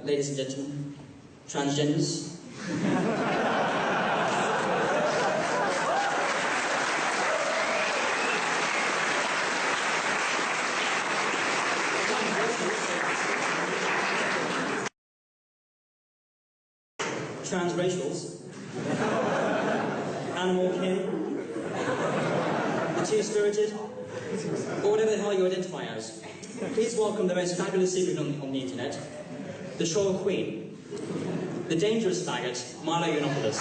ladies and gentlemen, transgenders. Transracials, animal kin, the two-spirited, or whatever the hell you identify as. Please welcome the most fabulous secret on the internet, the Shoal Queen, the dangerous faggot, Milo Yiannopoulos.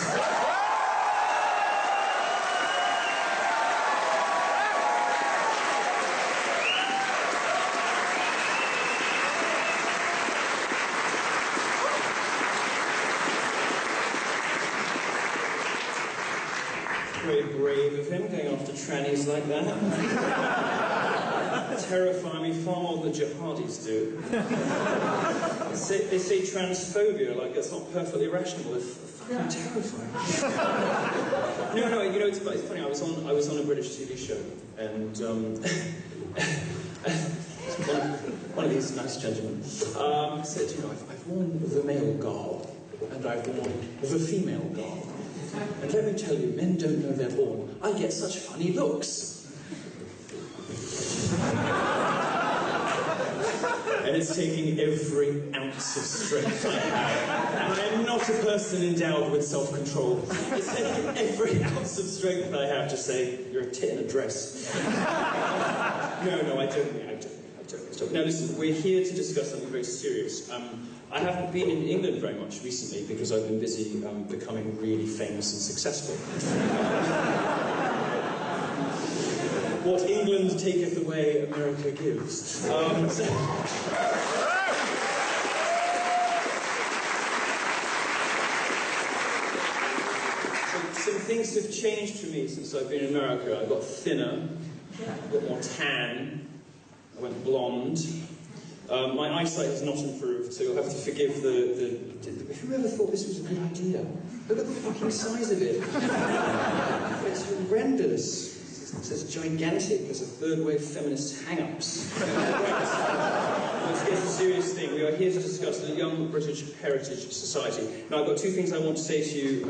Very brave of him, going after trannies like that. Terrify me far more than the jihadis do. They say transphobia like that's not perfectly rational. It's fucking terrifying. No, you know, it's funny. I was on a British TV show, and one of these nice gentlemen said, you know, I've worn the male garb, and I've worn the female garb. And let me tell you, men don't know they're born. I get such funny looks. And it's taking every ounce of strength I have. And I am not a person endowed with self-control. It's taking every ounce of strength I have to say, you're a tit in a dress. No, I don't. Now listen, we're here to discuss something very serious. I haven't been in England very much recently because I've been busy becoming really famous and successful. What England taketh away, America gives. Some things have changed for me since I've been in America. I got thinner, I got more tan, I went blonde. My eyesight has not improved, so you'll have to forgive whoever thought this was a good idea? Look at the fucking size of it. It's horrendous. It's gigantic. There's a third-wave feminist hang-ups. Let's get to the serious thing. We are here to discuss the Young British Heritage Society. Now, I've got two things I want to say to you.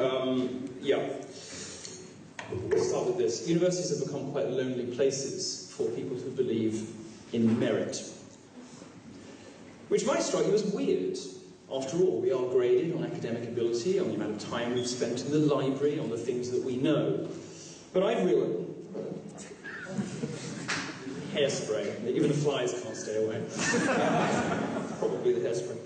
Let's start with this. Universities have become quite lonely places for people who believe in merit. Which might strike you as weird. After all, we are graded on academic ability, on the amount of time we've spent in the library, on the things that we know. But I've realized... Hairspray. Even the flies can't stay away. Probably the hairspray.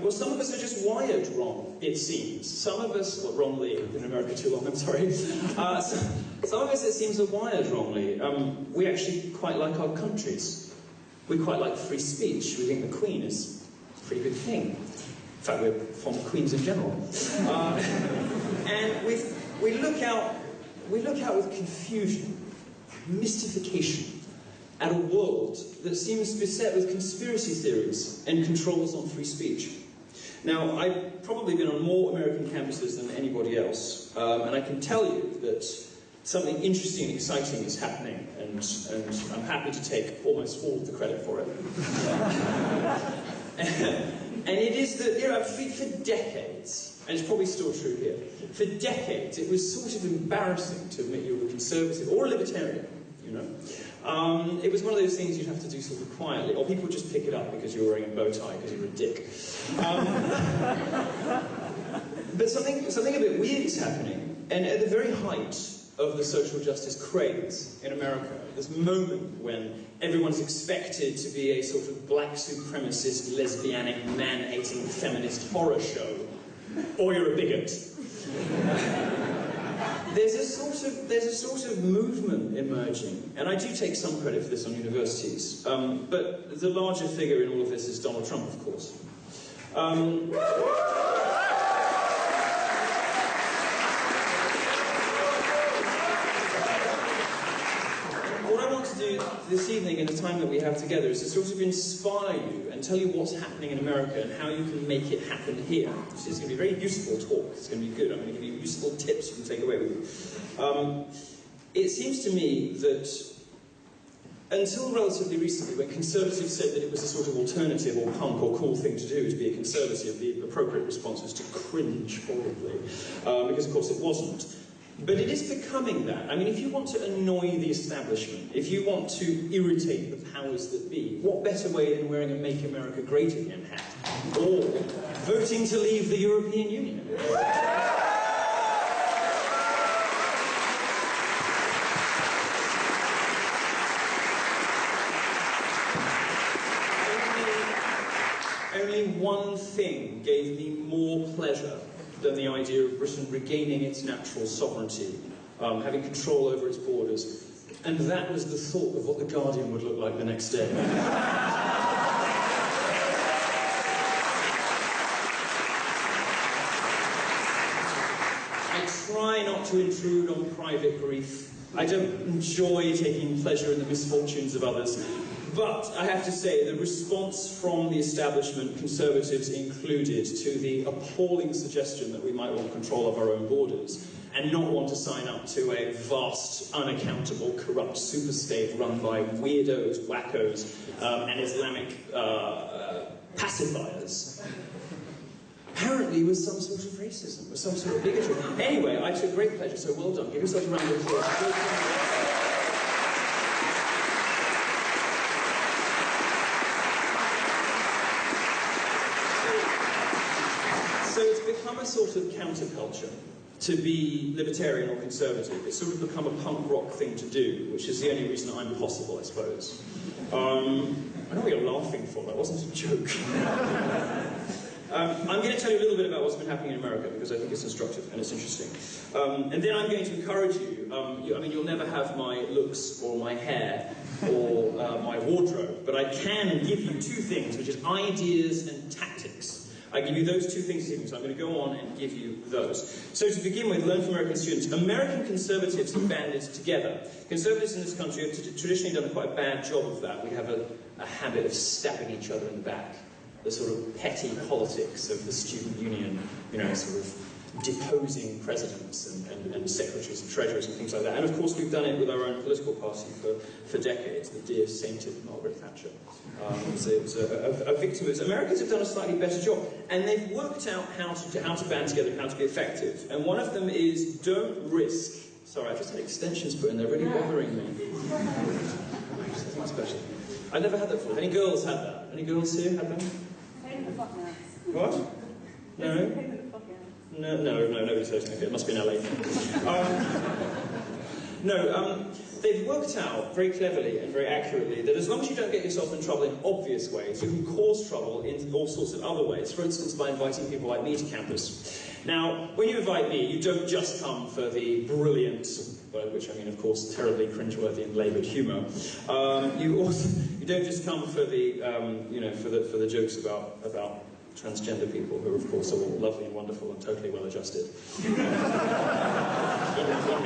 Well, some of us are just wired wrong, it seems. Some of us, well, wrongly, I've been in America too long, I'm sorry. Some of us, it seems, are wired wrongly. We actually quite like our countries. We quite like free speech. We think the Queen is a pretty good thing. In fact, we're fond of Queens in general. And we look out with confusion, mystification, at a world that seems beset with conspiracy theories and controls on free speech. Now, I've probably been on more American campuses than anybody else, and I can tell you that something interesting and exciting is happening, and I'm happy to take almost all of the credit for it. And it is that, you know, for decades, and it's probably still true here, for decades it was sort of embarrassing to admit you were a conservative or a libertarian, you know. It was one of those things you'd have to do sort of quietly, or people would just pick it up because you were wearing a bow tie because you were a dick. But something a bit weird is happening, and at the very height of the social justice craze in America, this moment when everyone's expected to be a sort of black supremacist, lesbianic, man-hating feminist horror show, or you're a bigot. There's a sort of movement emerging, and I do take some credit for this on universities, but the larger figure in all of this is Donald Trump, of course. This evening, in the time that we have together, is to sort of inspire you and tell you what's happening in America and how you can make it happen here. This is going to be a very useful talk. It's going to be good. I'm going to give you useful tips you can take away with you. It seems to me that until relatively recently, when conservatives said that it was a sort of alternative or punk or cool thing to do to be a conservative, the appropriate response was to cringe horribly, because of course it wasn't. But it is becoming that. I mean, if you want to annoy the establishment, if you want to irritate the powers that be, what better way than wearing a Make America Great Again hat? Or voting to leave the European Union? Only one thing gave me more pleasure than the idea of Britain regaining its natural sovereignty, having control over its borders, and that was the thought of what The Guardian would look like the next day. I try not to intrude on private grief. I don't enjoy taking pleasure in the misfortunes of others. But I have to say, the response from the establishment, conservatives included, to the appalling suggestion that we might want control of our own borders and not want to sign up to a vast, unaccountable, corrupt super state run by weirdos, wackos, and Islamic pacifiers, apparently was some sort of racism, was some sort of bigotry. Anyway, I took great pleasure, so well done. Give yourself a round of applause. So it's become a sort of counterculture to be libertarian or conservative. It's sort of become a punk rock thing to do, which is the only reason I'm possible, I suppose. I know what you're laughing for, that wasn't a joke. I'm going to tell you a little bit about what's been happening in America, because I think it's instructive and it's interesting. And then I'm going to encourage you, I mean, you'll never have my looks or my hair or my wardrobe, but I can give you two things, which is ideas and tactics. I give you those two things this evening, so I'm going to go on and give you those. So to begin with, learn from American students. American conservatives have banded together. Conservatives in this country have traditionally done quite a bad job of that. We have a habit of stabbing each other in the back. The sort of petty politics of the student union, you know, sort of deposing presidents and secretaries and treasurers and things like that. And of course we've done it with our own political party for decades, the dear sainted Margaret Thatcher. It was a victim of it. Americans have done a slightly better job, and they've worked out how to band together, how to be effective. And one of them is don't risk. Sorry, I've just had extensions put in, they're really bothering me. Something special. I've never had that before. Any girls had that? Any girls here had them? What? No? No, nobody says anything. It must be in LA. They've worked out very cleverly and very accurately that as long as you don't get yourself in trouble in obvious ways, you can cause trouble in all sorts of other ways. For instance, by inviting people like me to campus. Now, when you invite me, you don't just come for the brilliant, by which I mean, of course, terribly cringeworthy and laboured humour. You don't just come for the, for the jokes about transgender people, who, of course, are all lovely and wonderful and totally well-adjusted. In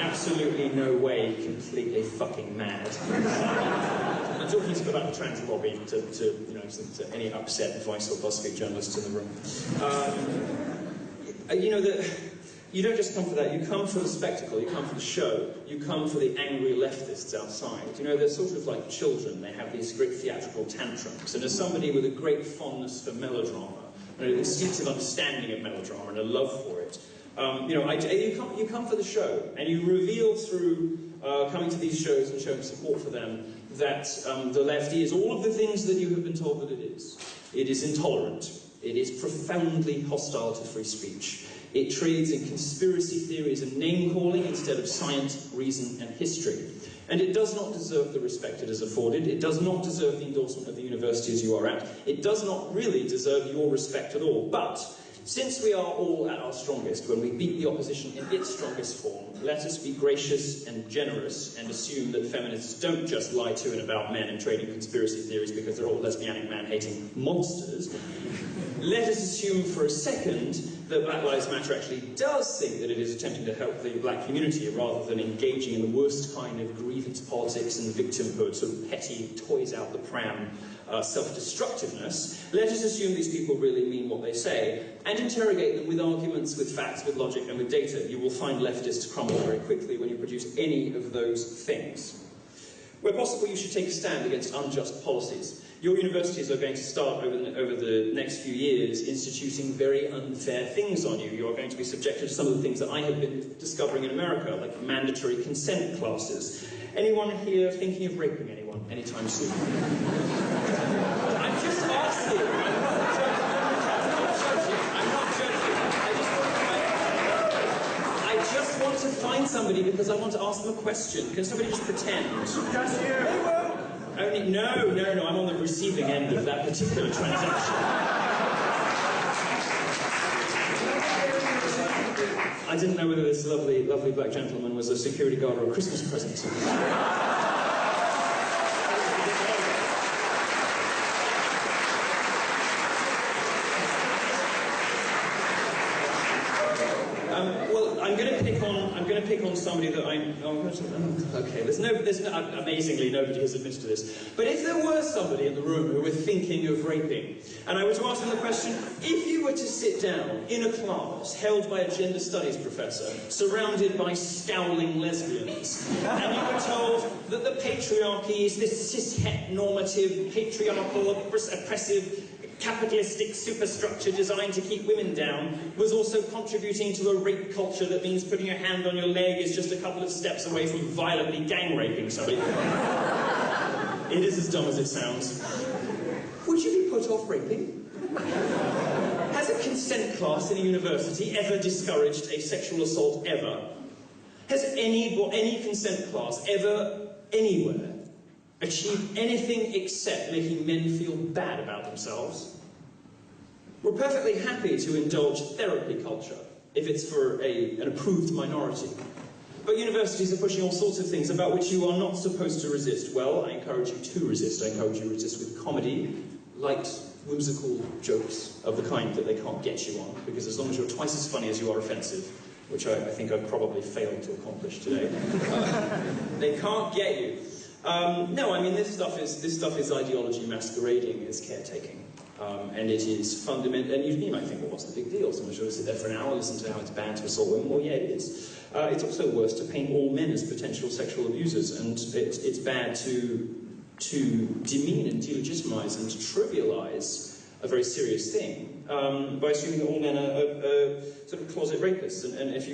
absolutely no way completely fucking mad. I'm talking about the trans lobby to any upset Vice or BuzzFeed journalists in the room. You don't just come for that, you come for the spectacle, you come for the show, you come for the angry leftists outside. You know, they're sort of like children, they have these great theatrical tantrums, and as somebody with a great fondness for melodrama, an instinctive understanding of melodrama and a love for it, you come for the show, and you reveal through coming to these shows and showing support for them that the left is all of the things that you have been told that it is. It is intolerant. It is profoundly hostile to free speech. It trades in conspiracy theories and name-calling instead of science, reason, and history. And it does not deserve the respect it is afforded. It does not deserve the endorsement of the universities you are at. It does not really deserve your respect at all. But since we are all at our strongest, when we beat the opposition in its strongest form, let us be gracious and generous and assume that feminists don't just lie to and about men and trade in conspiracy theories because they're all lesbianic man-hating monsters. Let us assume for a second that Black Lives Matter actually does think that it is attempting to help the black community rather than engaging in the worst kind of grievance politics and victimhood, sort of petty, toys out the pram self-destructiveness. Let us assume these people really mean what they say and interrogate them with arguments, with facts, with logic and with data. You will find leftists crumble very quickly when you produce any of those things. Where possible, you should take a stand against unjust policies. Your universities are going to start over the next few years instituting very unfair things on you. You are going to be subjected to some of the things that I have been discovering in America, like mandatory consent classes. Anyone here thinking of raping anyone anytime soon? I'm just asking. I'm not judging. I just want to find somebody because I want to ask them a question. Can somebody just pretend? Just you. No, I'm on the receiving end of that particular transaction. I didn't know whether this lovely black gentleman was a security guard or a Christmas present. Well, I'm going to pick on somebody that okay, amazingly nobody has admitted to this. But if there were somebody in the room who were thinking of raping, and I were to ask them the question, if you were to sit down in a class held by a gender studies professor, surrounded by scowling lesbians, and you were told that the patriarchy is this cis-het-normative, patriarchal, oppressive, capitalistic superstructure designed to keep women down, was also contributing to a rape culture that means putting your hand on your leg is just a couple of steps away from violently gang raping somebody. It is as dumb as it sounds. Would you be put off raping? Has a consent class in a university ever discouraged a sexual assault ever? Has any consent class ever, anywhere, achieve anything except making men feel bad about themselves? We're perfectly happy to indulge therapy culture if it's for an approved minority. But universities are pushing all sorts of things about which you are not supposed to resist. Well, I encourage you to resist. I encourage you to resist with comedy, light, whimsical jokes of the kind that they can't get you on, because as long as you're twice as funny as you are offensive, which I think I've probably failed to accomplish today, they can't get you. No, I mean, this stuff is ideology masquerading as caretaking. And it is fundamental, and you might think, well, what's the big deal? Someone's going to sit there for an hour, listen to how it's bad to assault women. Well, yeah, it is. It's also worse to paint all men as potential sexual abusers, and it's bad to demean and delegitimize and trivialize a very serious thing by assuming that all men are sort of closet rapists. And if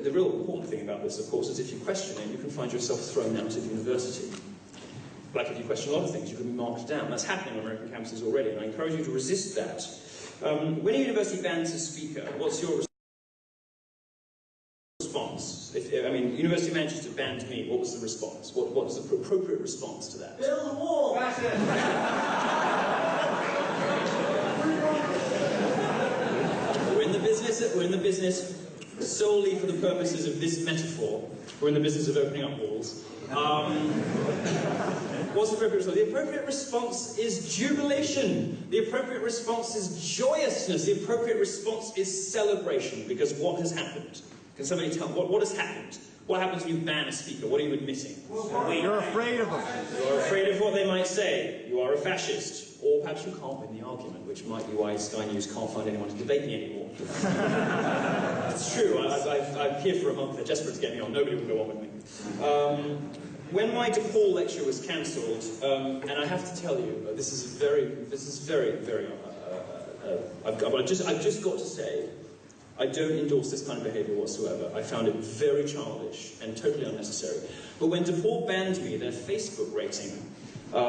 the real important thing about this, of course, is if you question it, you can find yourself thrown out of university. Like if you question a lot of things, you can be marked down. That's happening on American campuses already, and I encourage you to resist that. When a university bans a speaker, what's your response? University of Manchester banned me. What was the response? What was the appropriate response to that? Build a wall! We're in the business solely for the purposes of this metaphor. We're in the business of opening up walls. What's the appropriate response? The appropriate response is jubilation. The appropriate response is joyousness. The appropriate response is celebration, because what has happened? Can somebody tell what has happened? What happens when you ban a speaker? What are you admitting? You're afraid of them. You're afraid of what they might say. You are a fascist. Or perhaps you can't win the argument, which might be why Sky News can't find anyone to debate me anymore. It's true. I'm here for a month. They're desperate to get me on. Nobody will go on with me. When my DePaul lecture was cancelled, and I have to tell you, I've just got to say, I don't endorse this kind of behaviour whatsoever. I found it very childish and totally unnecessary. But when DePaul banned me, their Facebook rating, I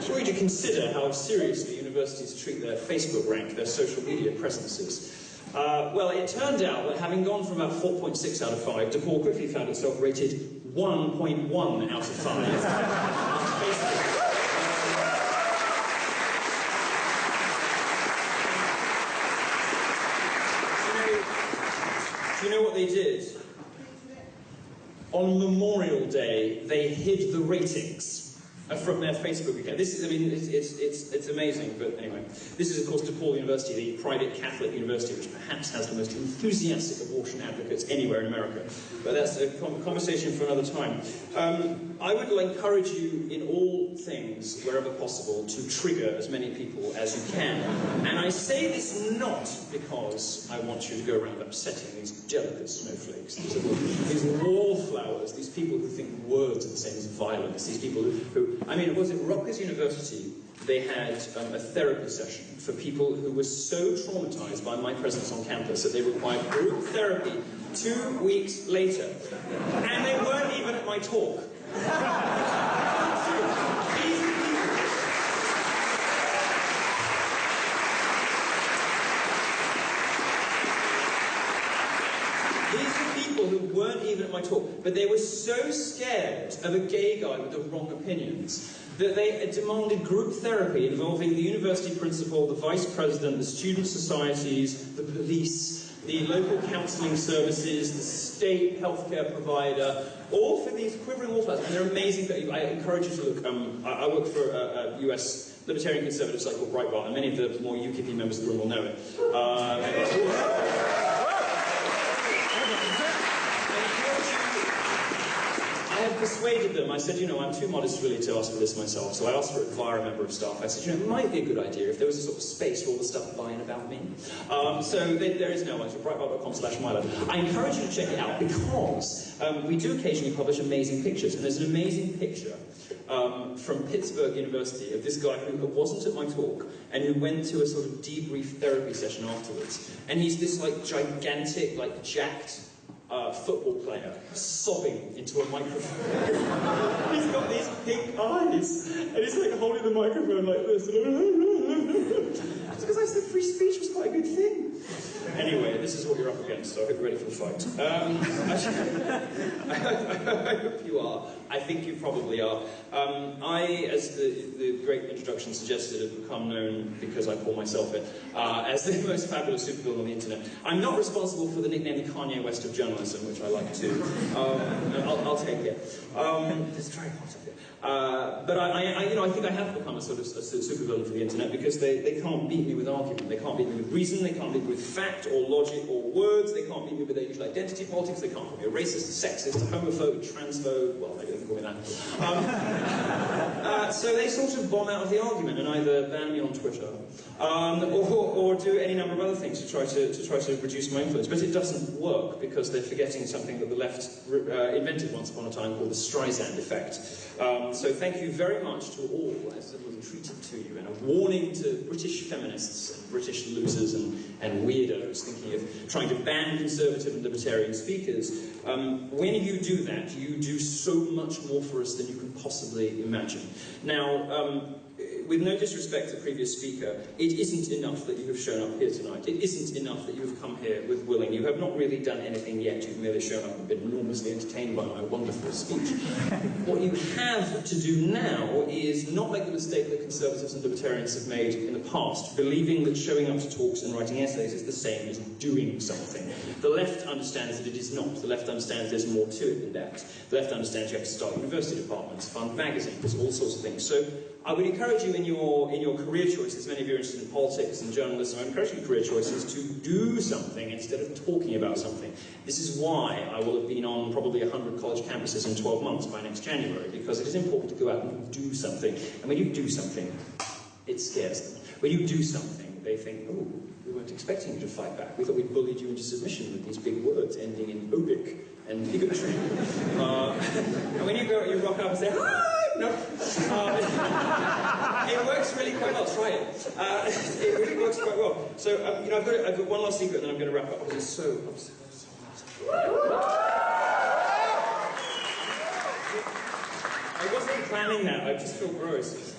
want you to consider how seriously universities treat their Facebook rank, their social media presences. Well, it turned out that having gone from about 4.6 out of 5, DePaul quickly found itself rated 1.1 out of 5 on Facebook. Do you know what they did? On Memorial Day, they hid the ratings. from their Facebook account. This is, I mean, it's amazing, but anyway. This is, of course, DePaul University, the private Catholic university, which perhaps has the most enthusiastic abortion advocates anywhere in America. But that's a conversation for another time. I would encourage you, in all things, wherever possible, to trigger as many people as you can. And I say this not because I want you to go around upsetting these delicate snowflakes, these wallflowers, these people who think words are the same as violence, these people who I mean, was it Rutgers University? They had a therapy session for people who were so traumatized by my presence on campus that they required group therapy 2 weeks later. And they weren't even at my talk. Who weren't even at my talk, but they were so scared of a gay guy with the wrong opinions that they demanded group therapy involving the university principal, the vice president, the student societies, the police, the local counselling services, the state healthcare provider, all for these quivering wallflowers. And they're amazing. I encourage you to look. I work for a US libertarian conservative site called Breitbart, and many of the more UKIP members of the room will know it. I had persuaded them. I said, you know, I'm too modest really to ask for this myself, so I asked for it via a member of staff. I said, you know, it might be a good idea if there was a sort of space for all the stuff by and about me. So there is no one. So breitbart.com/Milo. I encourage you to check it out because we do occasionally publish amazing pictures, and there's an amazing picture from Pittsburgh University of this guy who wasn't at my talk and who went to a sort of debrief therapy session afterwards. And he's this like gigantic, like jacked football player sobbing into a microphone. He's got these pink eyes, and he's like holding the microphone like this. It's because I said free speech was quite a good thing. Anyway, this is what you're up against, so I hope you're ready for the fight. I hope you are. I think you probably are. I, as the great introduction suggested, have become known, because I call myself it, as the most fabulous supervillain on the internet. I'm not responsible for the nickname the Kanye West of journalism, which I like too. I'll take it. It's very hot up here. But I think I have become a sort of a supervillain for the internet because they can't beat me with argument. They can't beat me with reason. They can't beat me with fact or logic or words. They can't beat me with their usual identity politics. They can't call me a racist, a sexist, a homophobe, a transphobe. Well, they don't call me that. So they sort of bomb out of the argument and either ban me on Twitter or do any number of other things to try to reduce my influence. But it doesn't work because they're forgetting something that the left invented once upon a time called the Streisand effect. So thank you very much to all, as it was entreated to you, and a warning to British feminists and British losers and weirdos thinking of trying to ban conservative and libertarian speakers. When you do that, you do so much more for us than you can possibly imagine. Now, with no disrespect to the previous speaker, it isn't enough that you have shown up here tonight. It isn't enough that you have come here with willing. You have not really done anything yet. You've merely shown up and been enormously entertained by my wonderful speech. What you have to do now is not make the mistake that conservatives and libertarians have made in the past, believing that showing up to talks and writing essays is the same as doing something. The left understands that it is not. The left understands there's more to it than that. The left understands you have to start university departments, fund magazines, all sorts of things. So I would encourage you in your career choices, many of you are interested in politics and journalism, I would encourage you in career choices to do something instead of talking about something. This is why I will have been on probably 100 college campuses in 12 months by next January, because it is important to go out and do something. And when you do something, it scares them. When you do something, they think, oh, we weren't expecting you to fight back. We thought we'd bullied you into submission with these big words ending in obic and bigotry. And when you rock up and say, hi! No. It works really quite well. Try it. It really works quite well. So, I've got one last secret, and then I'm going to wrap up because it's so I wasn't planning that. I just feel gross.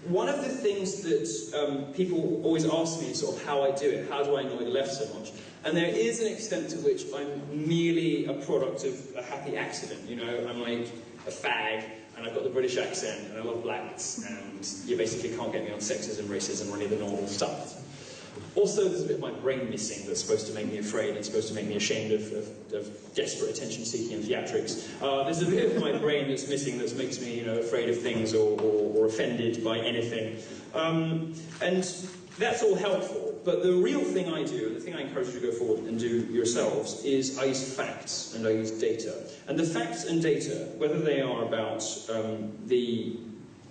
One of the things that people always ask me is sort of how I do it. How do I annoy the left so much? And there is an extent to which I'm merely a product of a happy accident. You know, I'm like a fag, and I've got the British accent, and I love blacks, and you basically can't get me on sexism, racism, or any of the normal stuff. Also, there's a bit of my brain missing that's supposed to make me afraid and supposed to make me ashamed of desperate attention-seeking and theatrics. There's a bit of my brain that's missing that makes me, afraid of things or offended by anything. And that's all helpful, but the real thing I do, and the thing I encourage you to go forward and do yourselves, is I use facts and I use data. And the facts and data, whether they are about the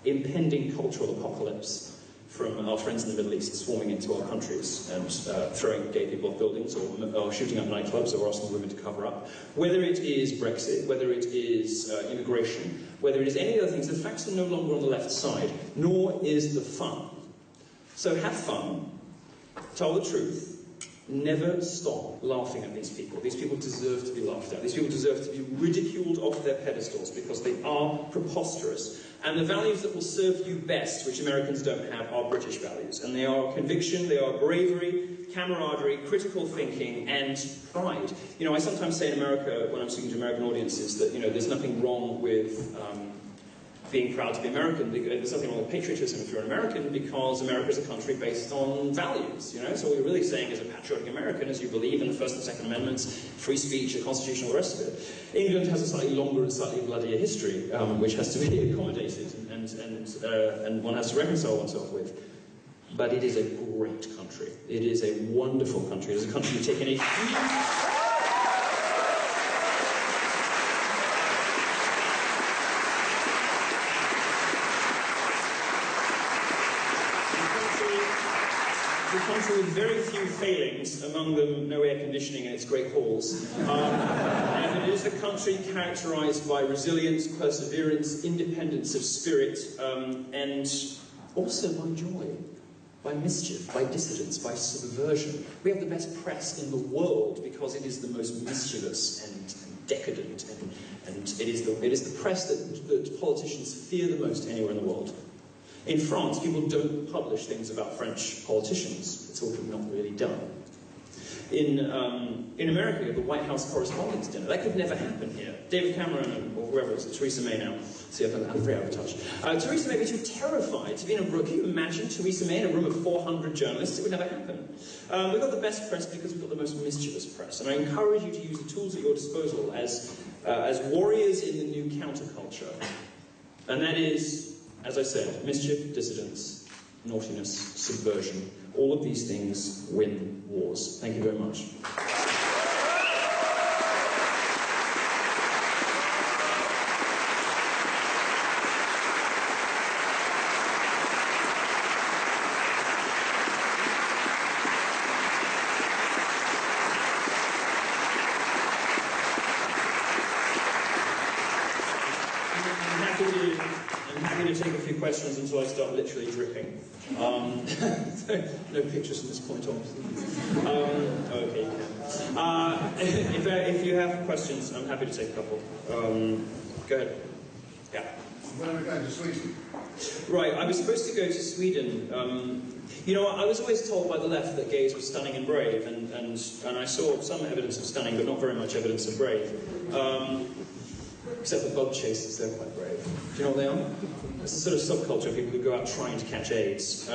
impending cultural apocalypse from our friends in the Middle East swarming into our countries and throwing gay people off buildings or shooting up nightclubs or asking women to cover up, whether it is Brexit, whether it is immigration, whether it is any other things, the facts are no longer on the left side, nor is the fun. So have fun, tell the truth, never stop laughing at these people. These people deserve to be laughed at. These people deserve to be ridiculed off their pedestals because they are preposterous. And the values that will serve you best, which Americans don't have, are British values. And they are conviction, they are bravery, camaraderie, critical thinking, and pride. I sometimes say in America, when I'm speaking to American audiences, that, there's nothing wrong with being proud to be American. There's nothing wrong with patriotism if you're an American, because America is a country based on values, So what you're really saying as a patriotic American is you believe in the First and Second Amendments, free speech, the Constitution, all the rest of it. England has a slightly longer and slightly bloodier history, which has to be accommodated and one has to reconcile oneself with. But it is a great country. It is a wonderful country. It is a country you've taken a huge... with very few failings, among them no air conditioning in its great halls. And it is a country characterised by resilience, perseverance, independence of spirit, and also by joy, by mischief, by dissidence, by subversion. We have the best press in the world because it is the most mischievous and decadent, and it is the press that politicians fear the most anywhere in the world. In France, people don't publish things about French politicians. It's all not really done. In America, you have the White House Correspondents' Dinner. That could never happen here. David Cameron, or whoever it is, Theresa May now. See, I'm very out of touch. Theresa May would be too terrified to be in a room. Can you imagine Theresa May in a room of 400 journalists? It would never happen. We've got the best press because we've got the most mischievous press. And I encourage you to use the tools at your disposal as warriors in the new counterculture. And that is, as I said, mischief, dissidence, naughtiness, subversion. All of these things win wars. Thank you very much. I'm happy to take a few questions until I start literally dripping. No pictures from this point on. Okay, you can. If you have questions, I'm happy to take a couple. Go ahead. Yeah. When are we going to Sweden? Right, I was supposed to go to Sweden. I was always told by the left that gays were stunning and brave, and I saw some evidence of stunning, but not very much evidence of brave. Except the bug chasers, they're quite brave. Do you know what they are? It's a sort of subculture of people who go out trying to catch AIDS. I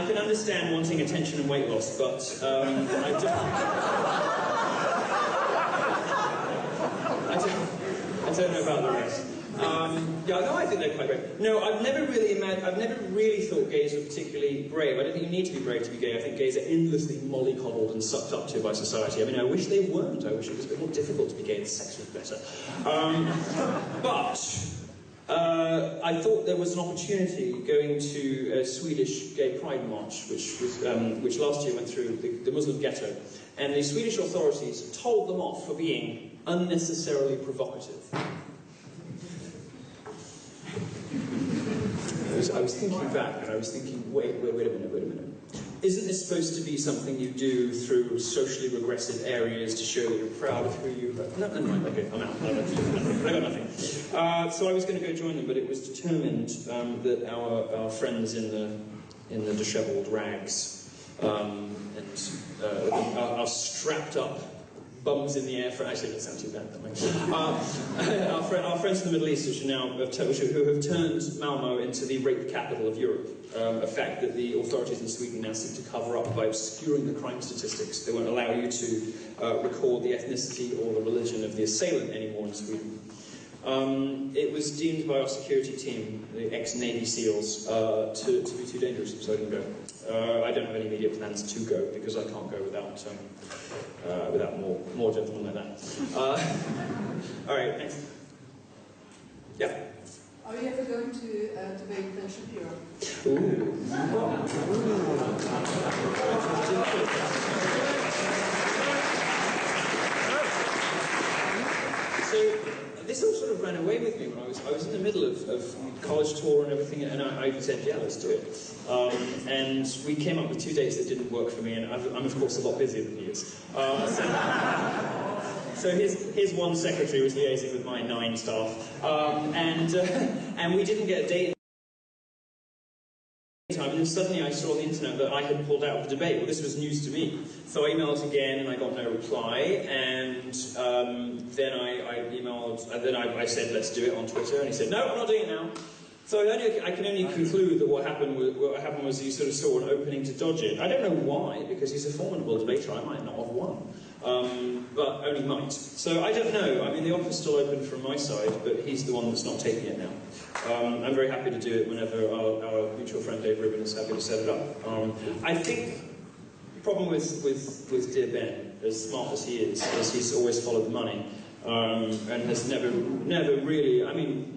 can understand wanting attention and weight loss, but I don't know about the rest. I think they're quite brave. No, I've never really thought gays were particularly brave. I don't think you need to be brave to be gay. I think gays are endlessly mollycoddled and sucked up to by society. I mean, I wish they weren't. I wish it was a bit more difficult to be gay. The sex was better. I thought there was an opportunity going to a Swedish gay pride march, which last year went through the Muslim ghetto, and the Swedish authorities told them off for being unnecessarily provocative. I was thinking back, and I was thinking, wait a minute. Isn't this supposed to be something you do through socially regressive areas to show that you're proud of who you are? No, never mind, okay, I'm out. I got nothing. So I was going to go join them, but it was determined that our friends in the dishevelled rags and our strapped up bums in the air for, actually that sounds too bad that way. Our friends from the Middle East who have turned Malmo into the rape capital of Europe, a fact that the authorities in Sweden now seem to cover up by obscuring the crime statistics. They won't allow you to record the ethnicity or the religion of the assailant anymore in Sweden. It was deemed by our security team, the ex-Navy SEALs, to be too dangerous, so I didn't go. I don't have any immediate plans to go because I can't go without more gentlemen like that. All right, next. Yeah. Are you ever going to debate Ben Shapiro? Ooh. So this all sort of ran away with me when I was in the middle of college tour and everything, and I said, yeah, let's do it. And we came up with 2 dates that didn't work for me, and I'm of course a lot busier than he is. So his one secretary was liaising with my 9 staff, and we didn't get a date. And then suddenly I saw on the internet that I had pulled out of the debate. Well, this was news to me. So I emailed again and I got no reply. And then I emailed, and then I said, let's do it on Twitter. And he said, no, I'm not doing it now. So I can only conclude that what happened was he sort of saw an opening to dodge it. I don't know why, because he's a formidable debater. I might not have won, but only might. So I don't know. I mean, the offer's still open from my side, but he's the one that's not taking it now. I'm very happy to do it whenever our mutual friend Dave Rubin is happy to set it up. I think the problem with dear Ben, as smart as he is he's always followed the money, and has never really, I mean,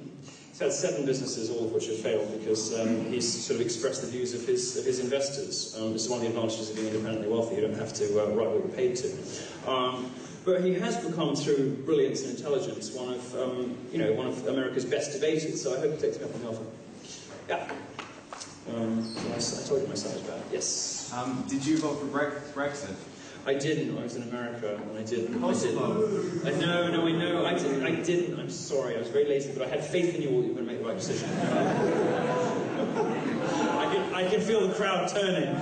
he's had 7 businesses, all of which have failed because he's sort of expressed the views of his investors. This is one of the advantages of being independently wealthy. You don't have to write what you're paid to. But he has become, through brilliance and intelligence, one of America's best debaters. So I hope he takes me up on the offer. Yeah. I told you my son was bad. Yes. Did you vote for Brexit? I didn't. I was in America, and I didn't. Kosovo. I know. I didn't. I'm sorry. I was very lazy, but I had faith in you all. You were going to make the right decision. I can feel the crowd turning.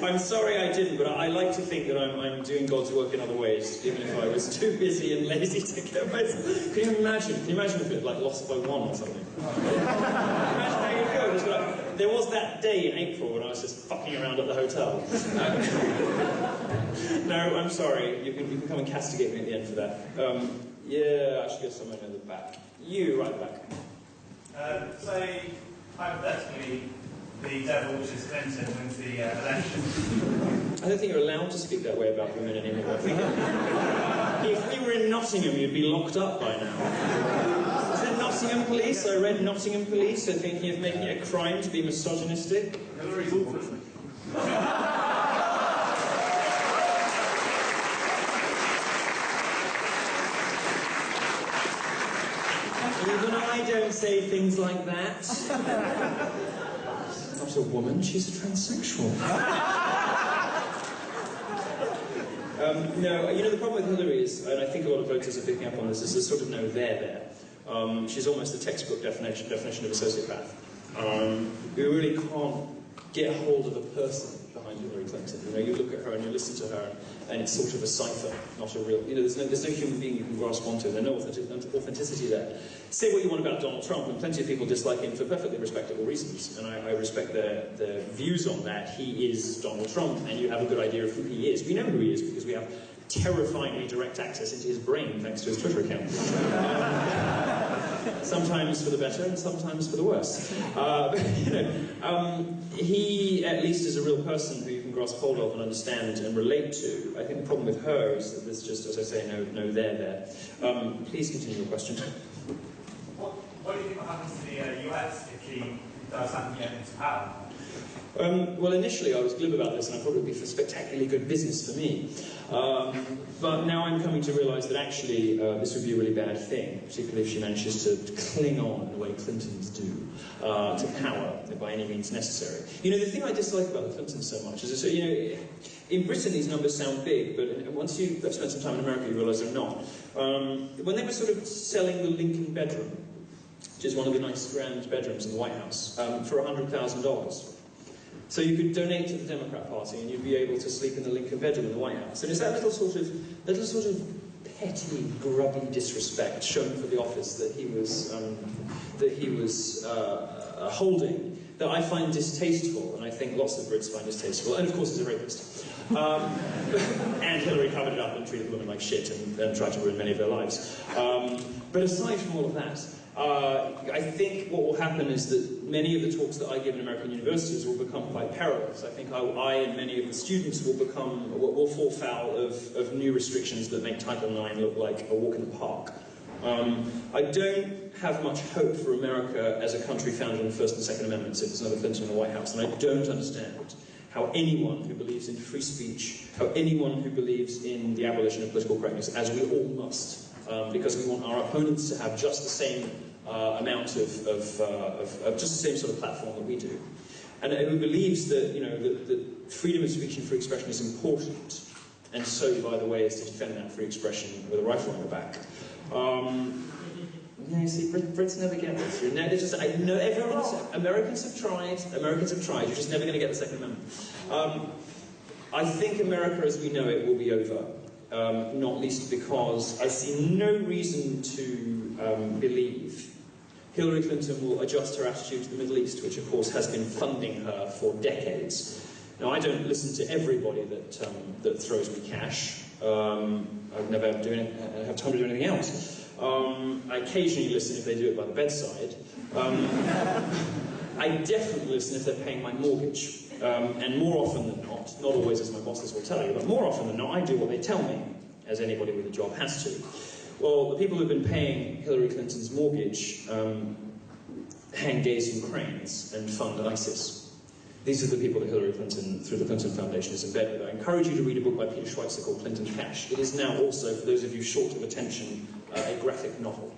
I'm sorry I didn't, but I like to think that I'm doing God's work in other ways, even if I was too busy and lazy to get myself. Can you imagine if it lost by 1 or something? Imagine how you feel. Just like, there was that day in April when I was just fucking around at the hotel. No, I'm sorry. You can come and castigate me at the end for that. Yeah, I should get someone in the back. You, right back. Say, hypothetically, the devil, which is Clinton, wins the election. I don't think you're allowed to speak that way about women anymore. I think if we were in Nottingham, you'd be locked up by now. Is it Nottingham Police? I read Nottingham Police are thinking of making it a crime to be misogynistic. Even I don't say things like that. Not a woman, she's a transsexual. No, you know, the problem with Hillary is, and I think a lot of voters are picking up on this, is there's sort of no there. She's almost the textbook definition of a sociopath. You really can't get hold of a person behind Hillary Clinton. You know, you look at her and you listen to her, and it's sort of a cipher, not a real. You know, there's no human being you can grasp onto. There's no authenticity there. Say what you want about Donald Trump, and plenty of people dislike him for perfectly respectable reasons, and I respect their views on that. He is Donald Trump, and you have a good idea of who he is. We know who he is because we have terrifyingly direct access into his brain thanks to his Twitter account. Sometimes for the better and sometimes for the worse. He at least is a real person who you can grasp hold of and understand and relate to. I think the problem with her is that there's just, as I say, no there. Please continue your question. What do you think will happen to the US if he does happen to get into power? Well, initially I was glib about this, and I thought it would be for spectacularly good business for me. But now I'm coming to realise that actually this would be a really bad thing, particularly if she manages to cling on in the way Clintons do to power by any means necessary. You know, the thing I dislike about the Clintons so much is that, you know, in Britain these numbers sound big, but once you've spent some time in America you realise they're not. When they were sort of selling the Lincoln bedroom, which is one of the nice grand bedrooms in the White House, for $100,000. So you could donate to the Democrat Party and you'd be able to sleep in the Lincoln bedroom in the White House. And it's that little sort of petty, grubby disrespect shown for the office that he was holding that I find distasteful, and I think lots of Brits find distasteful, and of course he's a rapist. And Hillary covered it up and treated women like shit and tried to ruin many of their lives. But aside from all of that, I think what will happen is that many of the talks that I give in American universities will become quite perilous. I think I and many of the students will fall foul of new restrictions that make Title IX look like a walk in the park. I don't have much hope for America as a country founded on the First and Second Amendments if there's another Clinton in the White House, and I don't understand how anyone who believes in free speech, how anyone who believes in the abolition of political correctness, as we all must, because we want our opponents to have just the same amount of just the same sort of platform that we do, and who believes that that freedom of speech and free expression is important, and so, by the way, is to defend that free expression with a rifle on the back. You see, Brits never get this. I know Americans have tried. You're just never going to get the Second Amendment. I think America as we know it will be over, not least because I see no reason to believe Hillary Clinton will adjust her attitude to the Middle East, which of course has been funding her for decades. Now, I don't listen to everybody that throws me cash. I've never have time to do anything else. I occasionally listen if they do it by the bedside. I definitely listen if they're paying my mortgage. And more often than not always as my bosses will tell you, but more often than not, I do what they tell me, as anybody with a job has to. Well, the people who've been paying Hillary Clinton's mortgage hang gays and cranes and fund ISIS. These are the people that Hillary Clinton, through the Clinton Foundation, is in bed with. I encourage you to read a book by Peter Schweitzer called Clinton Cash. It is now also, for those of you short of attention, a graphic novel.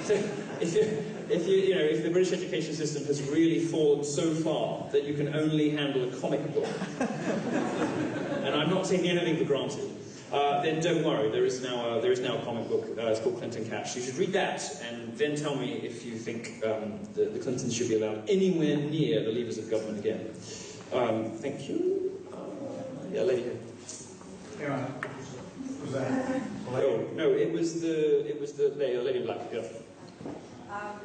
So if the British education system has really fallen so far that you can only handle a comic book, and I'm not taking anything for granted, then don't worry. There is now a comic book. It's called Clinton Cash. You should read that, and then tell me if you think the Clintons should be allowed anywhere near the levers of government again. Thank you. Yeah, lady here. Yeah. Was that? Oh no, it was the lady in black. Yeah.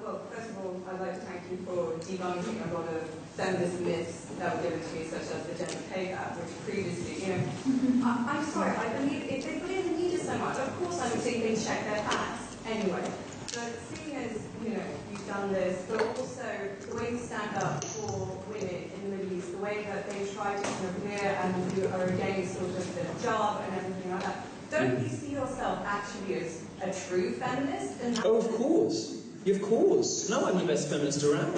Well, first of all, I'd like to thank you for debunking a lot of feminist myths that were given to me, such as the gender pay gap, which previously, I'm sorry, I believe if they believe in media so much, of course I'm thinking check their facts anyway. But seeing as, you've done this, but also the way you stand up for women in the Middle East, the way that they try to kind of clear and you are against sort of the job and everything like that, don't you see yourself actually as a true feminist? Oh, of course. Of course. No, I'm the best feminist around.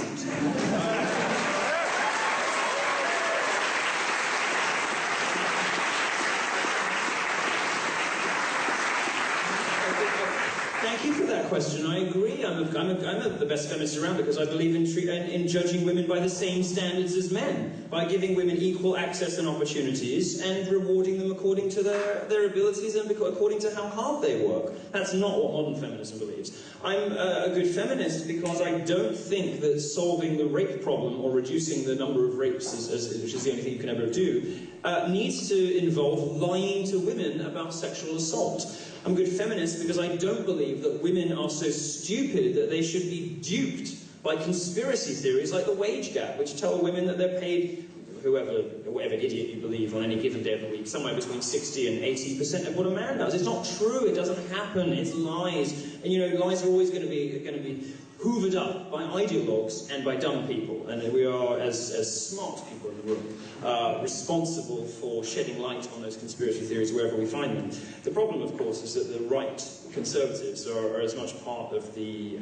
Thank you for that question. I agree. I'm the best feminist around because I believe in judging women by the same standards as men, by giving women equal access and opportunities and rewarding them according to their abilities and according to how hard they work. That's not what modern feminism believes. I'm a good feminist because I don't think that solving the rape problem or reducing the number of rapes, which is the only thing you can ever do, needs to involve lying to women about sexual assault. I'm a good feminist because I don't believe that women are so stupid that they should be duped by conspiracy theories like the wage gap, which tell women that they're paid, whatever idiot you believe, on any given day of the week, somewhere between 60 and 80% of what a man does. It's not true. It doesn't happen. It's lies. And lies are always going to be hoovered up by ideologues and by dumb people. And we are, as smart people in the room, responsible for shedding light on those conspiracy theories wherever we find them. The problem, of course, is that the right conservatives are as much part of the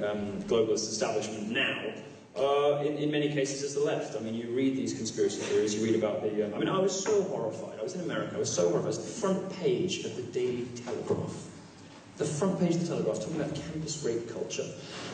globalist establishment now, in many cases, as the left. I mean, you read these conspiracy theories, you read about the... I was so horrified. I was in America, I was so horrified. It was the front page of the Daily Telegraph. The front page of the Telegraph talking about campus rape culture.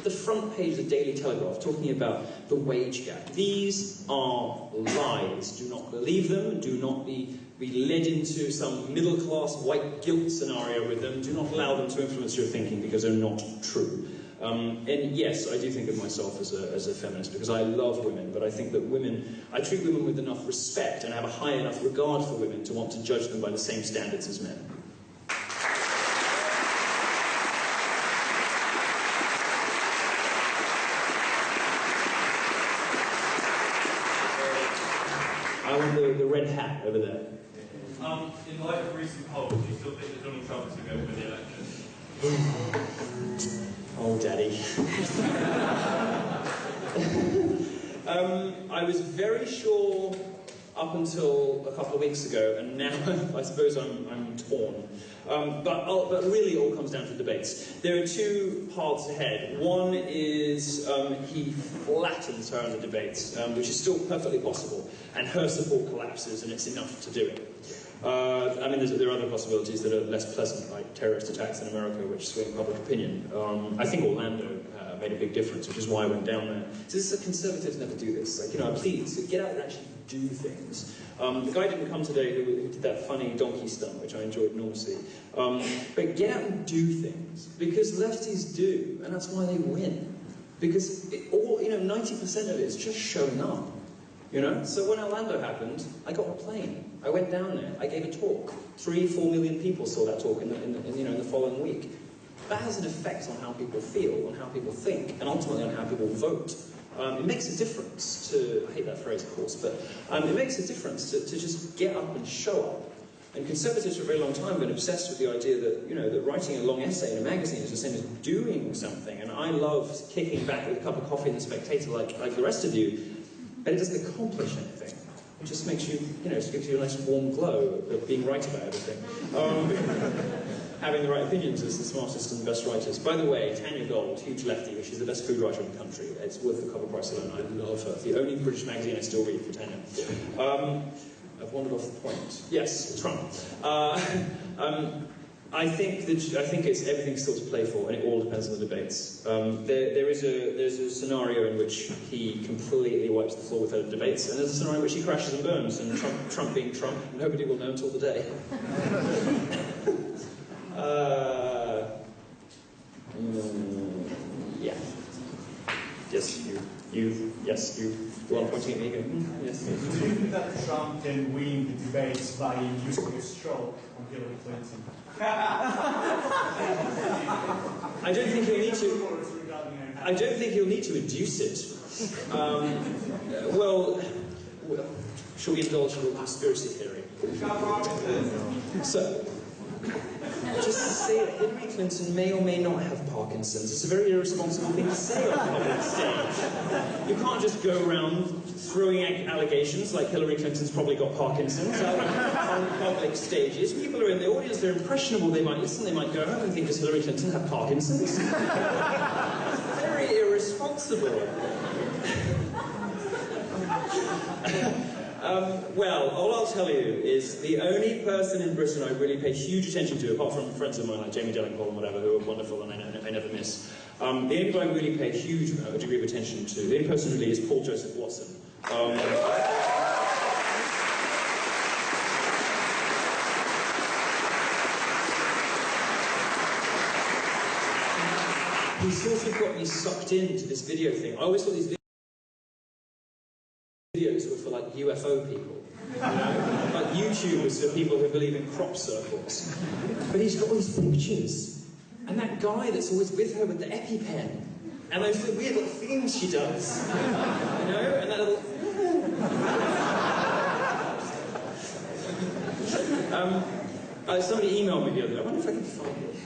The front page of the Daily Telegraph talking about the wage gap. These are lies. Do not believe them. Do not be led into some middle-class white guilt scenario with them. Do not allow them to influence your thinking because they're not true. And yes, I do think of myself as a feminist because I love women, but I think that I treat women with enough respect and have a high enough regard for women to want to judge them by the same standards as men. I want the red hat over there. In light of recent polls, do you still think that Donald Trump is going to win the election? Oh, Daddy. I was very sure up until a couple of weeks ago, and now I suppose I'm torn. But really it all comes down to debates. There are two paths ahead. One is he flattens her in the debates, which is still perfectly possible, and her support collapses and it's enough to do it. I mean, there are other possibilities that are less pleasant, like terrorist attacks in America, which swing public opinion. I think Orlando made a big difference, which is why I went down there. So Conservatives never do this. Like, you know, please, get out and actually do things. The guy didn't come today who did that funny donkey stunt, which I enjoyed enormously. But get out and do things, because lefties do, and that's why they win. Because 90% of it is just showing up. You know? So when Orlando happened, I got on a plane. I went down there. I gave a talk. 3-4 million people saw that talk in the following week. That has an effect on how people feel, on how people think, and ultimately on how people vote. It makes a difference to, I hate that phrase of course, but it makes a difference to just get up and show up. And Conservatives for a very long time have been obsessed with the idea that, that writing a long essay in a magazine is the same as doing something. And I love kicking back with a cup of coffee in the Spectator like the rest of you, but it doesn't accomplish anything. It just makes you, it gives you a nice warm glow of being right about everything. Having the right opinions is the smartest and best writers. By the way, Tanya Gold, huge lefty, she's the best food writer in the country. It's worth the cover price alone. I love her. The only British magazine I still read for Tanya. I've wandered off the point. Yes, Trump. I think it's everything's still to play for, and it all depends on the debates. There's a scenario in which he completely wipes the floor with her debates, and there's a scenario in which he crashes and burns, and Trump being Trump, nobody will know until the day. Yeah. Yes, you. Yes, you. You are pointing at me again. Yes. Do you think that Trump can win the debates by using a straw on Hillary Clinton? I don't think he'll need to. I don't think he'll need to induce it. Well, shall we indulge in a conspiracy theory? So, just to say that Hillary Clinton may or may not have Parkinson's. It's a very irresponsible thing to say on a public stage. You can't just go around throwing allegations like Hillary Clinton's probably got Parkinson's on public stages. People are in the audience, they're impressionable, they might listen, they might go home and think, does Hillary Clinton have Parkinson's? Very irresponsible. Well, all I'll tell you is the only person in Britain I really pay huge attention to, apart from friends of mine like Jamie Delingpole and whatever, who are wonderful and I never miss, the only people I really pay a huge degree of attention to, the only person really is Paul Joseph Watson. He sort of got me sucked into this video thing. I always thought these videos were for like UFO people, like YouTubers for people who believe in crop circles. But he's got all these pictures, and that guy that's always with her with the EpiPen, and those weird little things she does, and that little. Somebody emailed me the other day. I wonder if I can find it.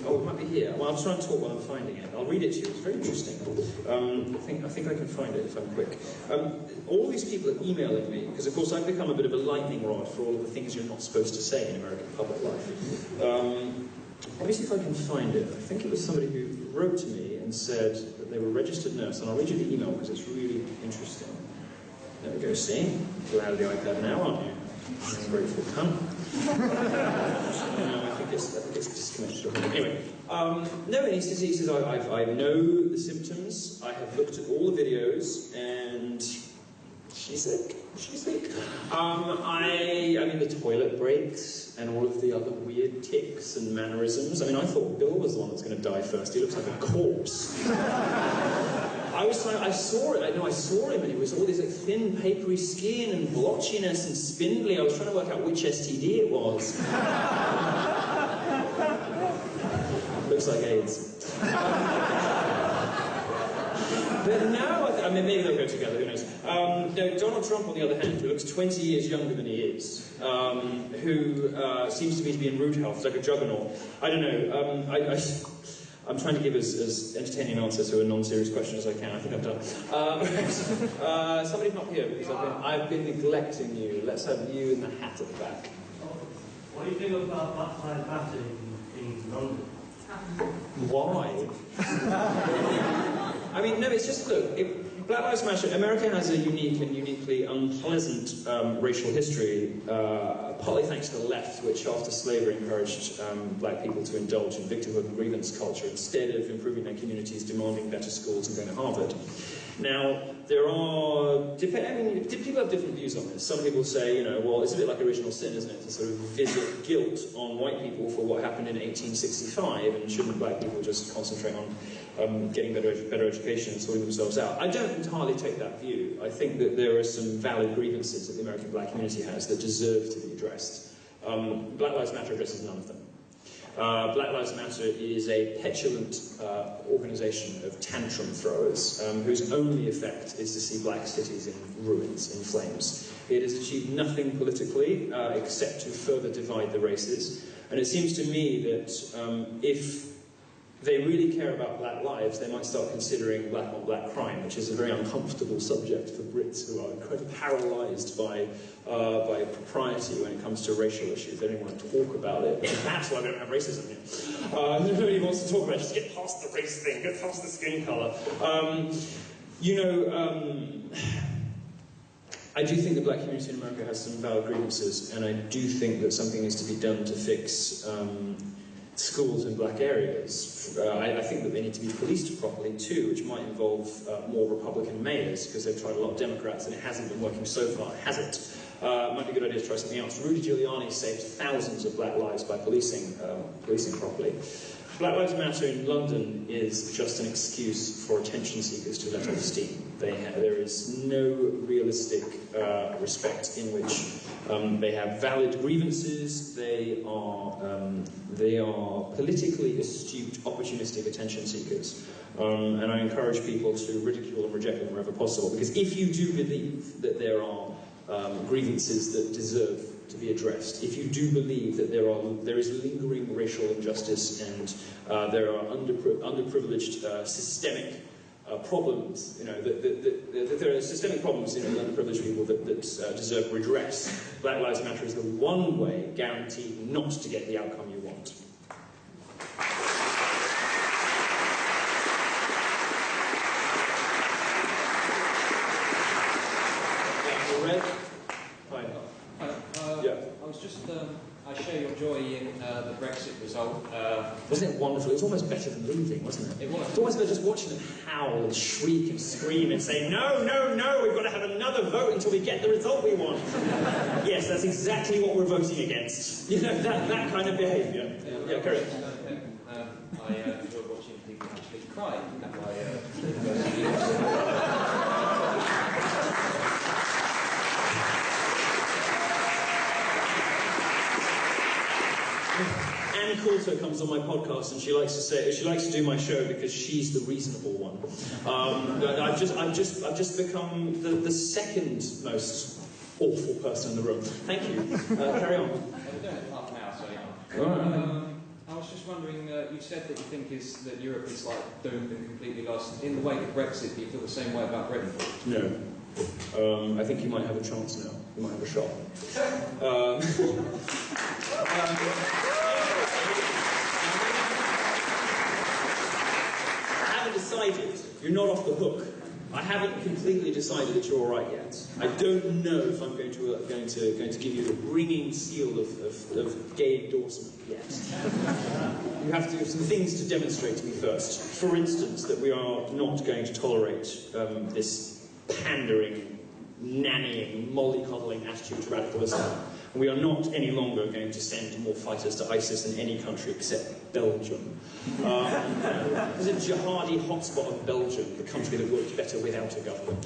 Oh, it might be here. Well, I'll try and talk while I'm finding it. I'll read it to you. It's very interesting. I think I can find it if I'm quick. All these people are emailing me, because of course I've become a bit of a lightning rod for all of the things you're not supposed to say in American public life. Let me see if I can find it. I think it was somebody who wrote to me and said that they were a registered nurse, and I'll read you the email because it's really interesting. There we go, see? You're out of the iPad now, aren't you? Grateful cunt. No, I think it's disconnected. Anyway, no, and he says, I know the symptoms, I have looked at all the videos, and She's sick. She's sick. I mean, the toilet breaks and all of the other weird tics and mannerisms. I mean, I thought Bill was the one that was going to die first. He looks like a corpse. I saw it. I saw him, and it was all this like, thin, papery skin and blotchiness and spindly. I was trying to work out which STD it was. Looks like AIDS. But now, I mean, maybe they'll go together, who knows. No, Donald Trump, on the other hand, who looks 20 years younger than he is, who seems to me to be in rude health, like a juggernaut. I don't know. I'm trying to give as entertaining an answer to a non-serious question as I can. I think I've done. Somebody come up here, because I've been neglecting you. Let's have you in the hat at the back. What do you think about Black Lives Matter in London? Why? I mean, no, it's just, look, Black Lives Matter, America has a unique and uniquely unpleasant racial history, partly thanks to the left, which after slavery encouraged black people to indulge in victimhood and grievance culture instead of improving their communities, demanding better schools and going to Harvard. Now, there are, people have different views on this. Some people say, you know, well, it's a bit like original sin, isn't it, to sort of visit guilt on white people for what happened in 1865, and shouldn't black people just concentrate on getting better education and sorting themselves out? I don't entirely take that view. I think that there are some valid grievances that the American black community has that deserve to be addressed. Black Lives Matter addresses none of them. Black Lives Matter is a petulant organisation of tantrum throwers whose only effect is to see black cities in ruins, in flames. It has achieved nothing politically except to further divide the races, and it seems to me that if they really care about black lives, they might start considering black-on-black crime, which is a very uncomfortable subject for Brits who are incredibly paralysed by propriety when it comes to racial issues. They don't want to talk about it. That's why we don't have racism here. Nobody wants to talk about it. Just get past the race thing, get past the skin colour. I do think the black community in America has some valid grievances, and I do think that something needs to be done to fix schools in black areas. I think that they need to be policed properly too, which might involve more Republican mayors, because they've tried a lot of Democrats and it hasn't been working so far, has it? It might be a good idea to try something else. Rudy Giuliani saved thousands of black lives by policing properly. Black Lives Matter in London is just an excuse for attention seekers to let off steam. There is no realistic respect in which they have valid grievances. They are politically astute, opportunistic attention seekers. And I encourage people to ridicule and reject them wherever possible, because if you do believe that there are grievances that deserve to be addressed, if you do believe that there is lingering racial injustice and there are underprivileged systemic problems, that there are systemic problems in underprivileged people that deserve redress, Black Lives Matter is the one way guaranteed not to get the outcome you want. I share your joy in the Brexit result. Wasn't it wonderful? It was almost better than leaving, wasn't it? It was. It's almost better just watching them howl and shriek and scream and say, no, no, no, we've got to have another vote until we get the result we want. Yes, that's exactly what we're voting against. That kind of behaviour. Yeah, correct. I enjoy watching people actually cry. Anne Coulter comes on my podcast and she likes to do my show because she's the reasonable one. I've just become the second most awful person in the room. Thank you. Carry on. We're doing it half an hour, so yeah. I was just wondering, you said that you think that Europe is like doomed and completely lost. In the wake of Brexit, do you feel the same way about Britain? No. I think you might have a chance now. You might have a shot. I haven't decided. You're not off the hook. I haven't completely decided that you're all right yet. I don't know if I'm going to give you the ringing seal of gay endorsement yet. You have to have some things to demonstrate to me first. For instance, that we are not going to tolerate this pandering nannying, mollycoddling attitude to radical Islam. And we are not any longer going to send more fighters to ISIS in any country except Belgium. There's a jihadi hotspot of Belgium, the country that works better without a government.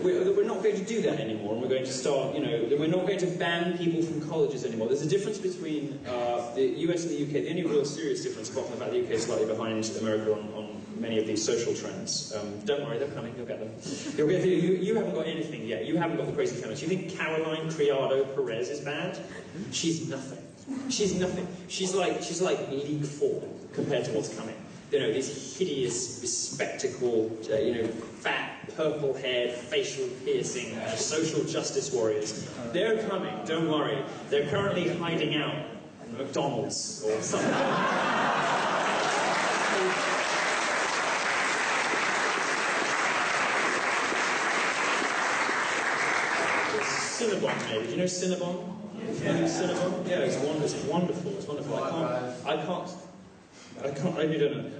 We're not going to do that anymore, and we're going to start, we're not going to ban people from colleges anymore. There's a difference between the US and the UK. The only real serious difference, apart from the fact the UK is slightly behind America on many of these social trends. Don't worry, they're coming, you'll get them. You haven't got anything yet. You haven't got the crazy feminist. You think Caroline Criado Perez is bad? She's nothing. She's nothing. She's like League 4 compared to what's coming. These hideous, bespectacled, fat, purple-haired, facial piercing, social justice warriors. They're coming, don't worry. They're currently hiding out in McDonald's or something. Cinnabon, maybe. Do you know Cinnabon? Cinnabon? Yeah, it's wonderful. It's wonderful.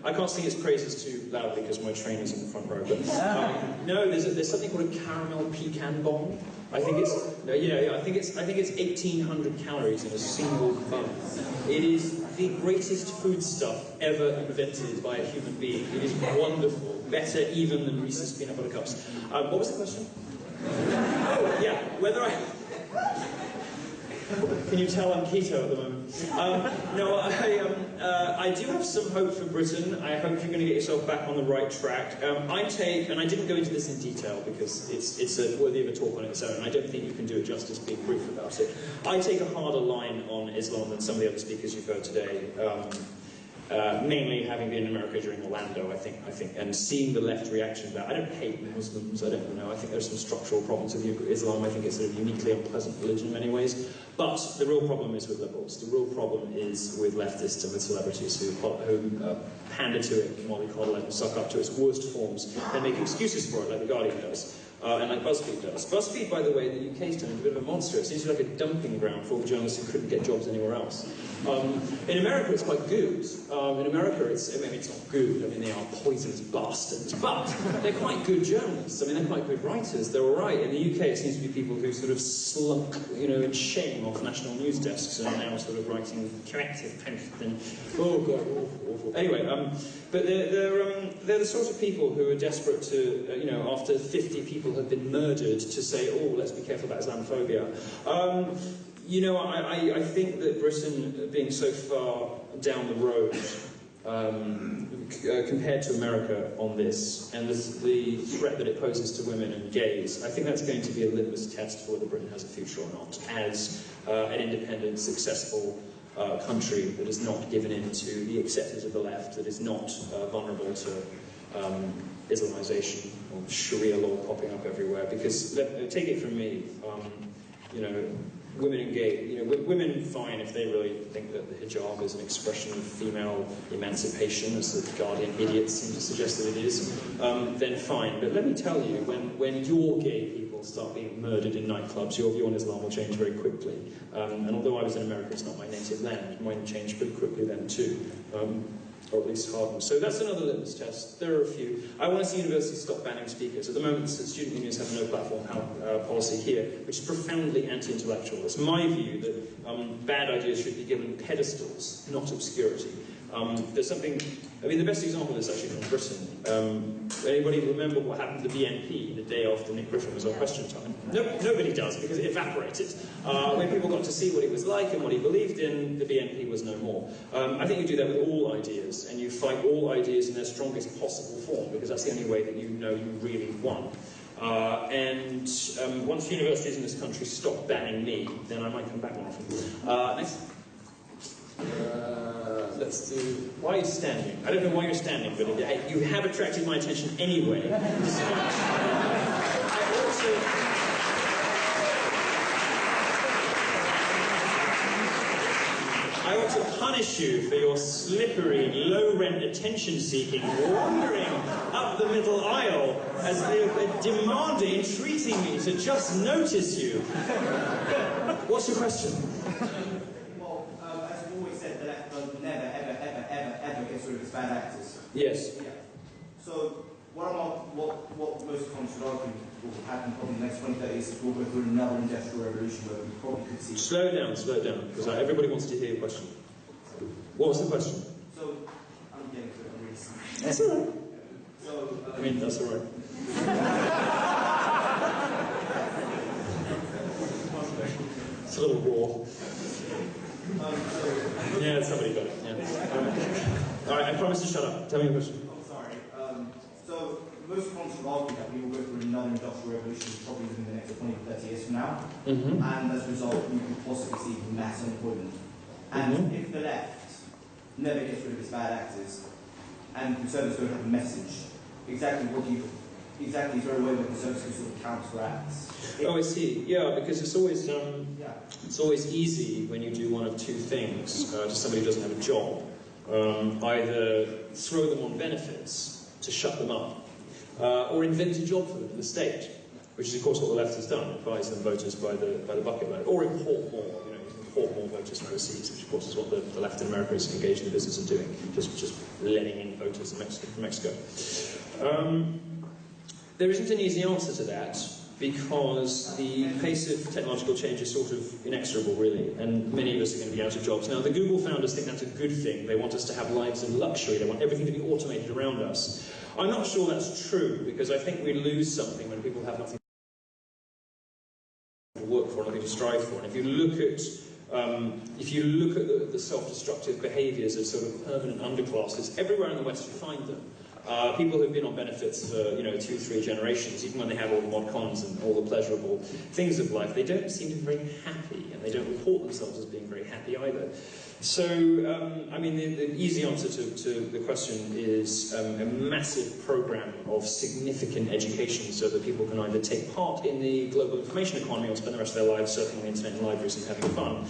I can't sing its praises too loudly because my trainer's in the front row. But no, there's something called a caramel pecan bomb. I think it's 1,800 calories in a single bun. It is the greatest foodstuff ever invented by a human being. It is wonderful, better even than Reese's peanut butter cups. What was the question? Oh, yeah, whether I... Can you tell I'm keto at the moment? No, I do have some hope for Britain. I hope you're going to get yourself back on the right track. I take, and I didn't go into this in detail because it's worthy of a talk on its own, and I don't think you can do it justice being brief about it. I take a harder line on Islam than some of the other speakers you've heard today. Mainly having been in America during Orlando, I think, and seeing the left reaction to that. I don't hate Muslims, I don't know. I think there's some structural problems with Islam. I think it's a uniquely unpleasant religion in many ways. But the real problem is with liberals. The real problem is with leftists and with celebrities who pander to it, mollycoddle it, and suck up to its worst forms, and make excuses for it, like The Guardian does. And like BuzzFeed does. BuzzFeed, by the way, the UK's turned into a bit of a monster. It seems to be like a dumping ground for all the journalists who couldn't get jobs anywhere else. In America, it's quite good. In America, it's not good. I mean, they are poisonous bastards. But they're quite good journalists. I mean, they're quite good writers. They're all right. In the UK, it seems to be people who sort of slunk, in shame off national news desks and are now sort of writing corrective posts and, oh God, awful. Anyway, but they're the sort of people who are desperate to, after 50 people have been murdered, to say, oh, let's be careful about Islamophobia. I think that Britain, being so far down the road, compared to America on this, and the threat that it poses to women and gays, I think that's going to be a litmus test for whether Britain has a future or not, as an independent, successful country that is not given in to the acceptance of the left, that is not vulnerable to Islamization or Sharia law popping up everywhere. Because, take it from me, women and gay, women fine if they really think that the hijab is an expression of female emancipation, as the Guardian idiots seem to suggest that it is, then fine. But let me tell you, when your gay people start being murdered in nightclubs, your view on Islam will change very quickly. And although I was in America, it's not my native land, mine changed pretty quickly then too. Or at least hardened. So that's another litmus test. There are a few. I want to see universities stop banning speakers. At the moment, student unions have no platform policy here, which is profoundly anti-intellectual. It's my view that bad ideas should be given pedestals, not obscurity. There's something... I mean, the best example is actually from Britain. Anybody remember what happened to the BNP the day after Nick Griffin was on Question Time? Nobody does, because it evaporated. When people got to see what it was like and what he believed in, the BNP was no more. I think you do that with all ideas, and you fight all ideas in their strongest possible form, because that's the only way that you know you really won. Once universities in this country stop banning me, then I might come back more often. Next. Let's do... Why are you standing? I don't know why you're standing, but you have attracted my attention anyway. I ought to punish you for your slippery, low-rent attention-seeking, wandering up the middle aisle as demanding, entreating me to just notice you. What's your question? Bad actors. Yes. Yeah. So what most economists would argue will happen probably in the next 20, 30 years. We'll go through another industrial revolution where we probably could see... Slow down, because everybody wants to hear your question. What was the question? So, I'm getting to it, I'm really sorry. That's all right. So, I mean, that's all right. It's a little raw. Yeah, somebody got it. Yeah. All right, I promise to shut up. Tell me your question. Oh, sorry. So, most economists will argue that we will go through another industrial revolution probably within the next 20 to 30 years from now. And as a result, we could possibly see mass unemployment. And if the left never gets rid of its bad actors, and conservatives don't have a message, exactly is there a way where conservatives can sort of counteract? Oh, I see. Yeah, because it's always easy when you do one of two things to somebody who doesn't have a job. Either throw them on benefits to shut them up, or invent a job for them in the state, which is of course what the left has done. It buys them voters by the bucket load, or import more. Import more voters from overseas, which of course is what the left in America is engaged in the business of doing, just letting in voters from Mexico. There isn't an easy answer to that, because the pace of technological change is sort of inexorable, really, and many of us are going to be out of jobs. Now, the Google founders think that's a good thing. They want us to have lives of luxury. They want everything to be automated around us. I'm not sure that's true, because I think we lose something when people have nothing to work for, nothing to strive for. And if you look at the self-destructive behaviours of sort of permanent underclasses, everywhere in the West you find them. People who've been on benefits for 2 or 3 generations, even when they have all the mod cons and all the pleasurable things of life, they don't seem to be very happy, and they don't report themselves as being very happy either. So, I mean, the easy answer to the question is a massive program of significant education so that people can either take part in the global information economy or spend the rest of their lives surfing on the internet and libraries and having fun.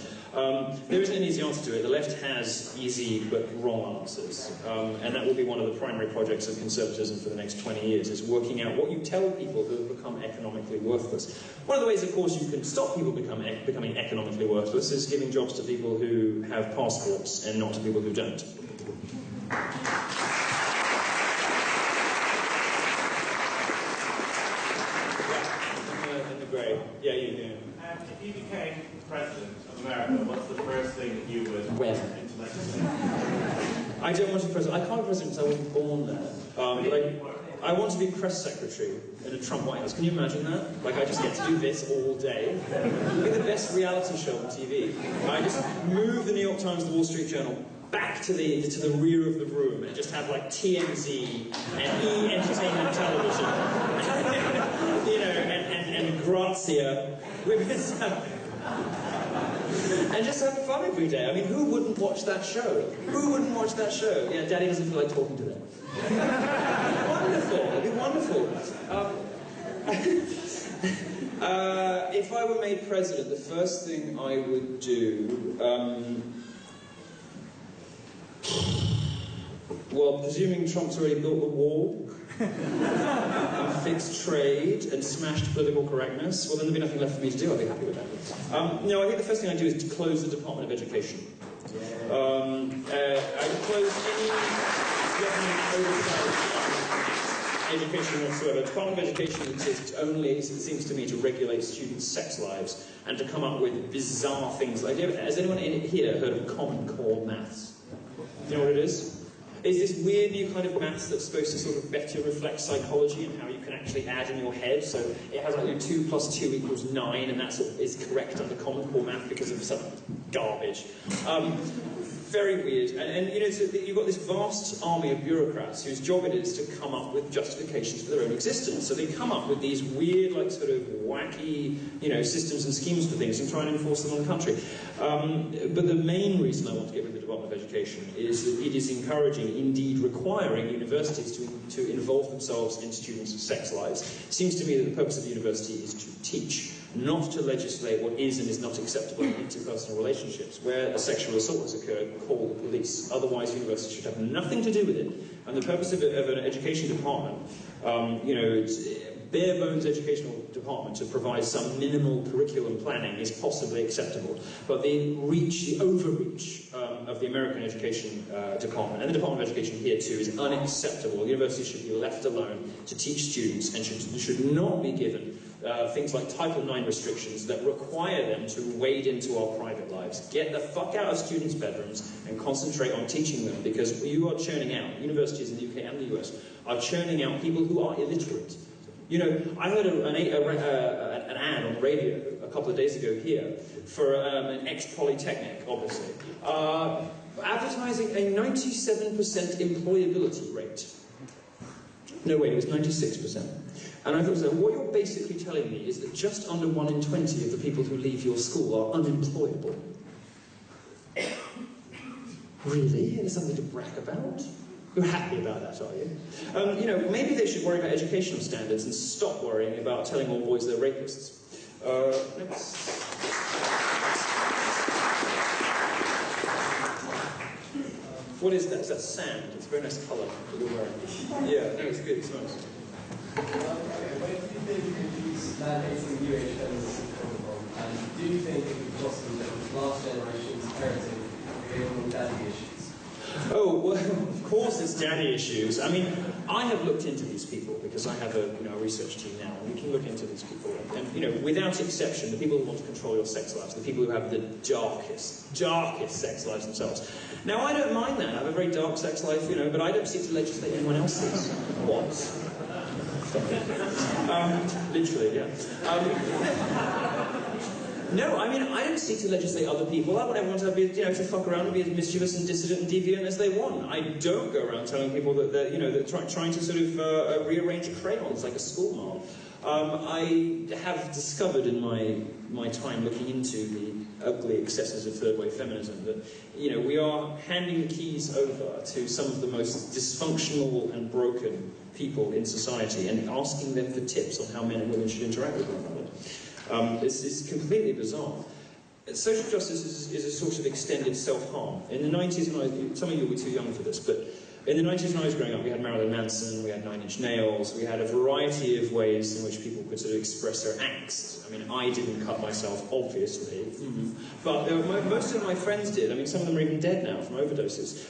There isn't an easy answer to it. The left has easy but wrong answers, and that will be one of the primary projects of conservatism for the next 20 years, is working out what you tell people who have become economically worthless. One of the ways, of course, you can stop people becoming economically worthless is giving jobs to people who have passports and not to people who don't. In the grey. Yeah, you do. If you became president of America, what's the first thing that you would intellectually? I don't want to be president. I can't be president because I wasn't born there. But I want to be press secretary in a Trump White House. Can you imagine that? Like, I just get to do this all day. It'd be the best reality show on TV. I just move the New York Times, the Wall Street Journal back to the rear of the room and just have like TMZ and E! Entertainment Television, and Grazia with this. And just have fun every day. I mean, who wouldn't watch that show? Who wouldn't watch that show? Yeah, Daddy doesn't feel like talking to them. Wonderful. It'd be wonderful. If I were made president, the first thing I would do... well, presuming Trump's already built the wall, and fixed trade, and smashed political correctness, well, then there'd be nothing left for me to do. I'd be happy with that. No, I think the first thing I'd do is to close the Department of Education. I'd close any government oversight education whatsoever. The Department of Education exists only, it seems to me, to regulate students' sex lives, and to come up with bizarre things. Like, has anyone in here heard of Common Core maths? Do you know what it is? It's this weird new kind of maths that's supposed to sort of better reflect psychology and how you can actually add in your head. So it has like 2 + 2 = 9, and that sort of is correct under Common Core math because of some garbage. Very weird. And so you've got this vast army of bureaucrats whose job it is to come up with justifications for their own existence. So they come up with these weird, like, sort of wacky, systems and schemes for things and try and enforce them on the country. But the main reason I want to get rid of the Department of Education is that it is encouraging, indeed requiring, universities to involve themselves in students' sex lives. It seems to me that the purpose of the university is to teach, not to legislate what is and is not acceptable in interpersonal relationships. Where a sexual assault has occurred, call the police. Otherwise, universities should have nothing to do with it. And the purpose of an education department, it's bare bones educational department to provide some minimal curriculum planning is possibly acceptable. But the overreach of of the American Education Department, and the Department of Education here too, is unacceptable. Universities should be left alone to teach students and should not be given things like Title IX restrictions that require them to wade into our private lives. Get the fuck out of students' bedrooms and concentrate on teaching them, because you are churning out, universities in the UK and the US are churning out people who are illiterate. You know, I heard an ad on the radio a couple of days ago here for an ex-polytechnic, obviously, advertising a 97% employability rate. No, wait, it was 96%. And I thought, so what you're basically telling me is that just under 1 in 20 of the people who leave your school are unemployable. Really? There's something to brag about? You're happy about that, are you? You know, maybe they should worry about educational standards and stop worrying about telling all boys they're rapists. Next. What is that? Is that sand? It's a very nice colour that you're wearing. Yeah, no, it's good, it's nice. Where do you think these mandating new age feminism come from? And do you think it would be possible that the last generation's parenting created more daddy issues? Oh, well, of course it's daddy issues. I mean, I have looked into these people because I have a research team now, and we can look into these people. And without exception, the people who want to control your sex lives, the people who have the darkest sex lives themselves. Now, I don't mind that. I have a very dark sex life, but I don't seek to legislate anyone else's. What? Literally, yeah. No, I mean, I don't seek to legislate other people. I want everyone to be, to fuck around and be as mischievous and dissident and deviant as they want. I don't go around telling people that they're, they're trying to sort of rearrange crayons like a schoolmarm. I have discovered in my time looking into the ugly excesses of third-wave feminism that, we are handing the keys over to some of the most dysfunctional and broken people in society and asking them for tips on how men and women should interact with one another. It's completely bizarre. Social justice is a sort of extended self-harm. In the 90s, some of you will be too young for this, but in the 90s when I was growing up, we had Marilyn Manson, we had 9 Inch Nails, we had a variety of ways in which people could sort of express their angst. I mean, I didn't cut myself, obviously, but most of my friends did. I mean, some of them are even dead now from overdoses.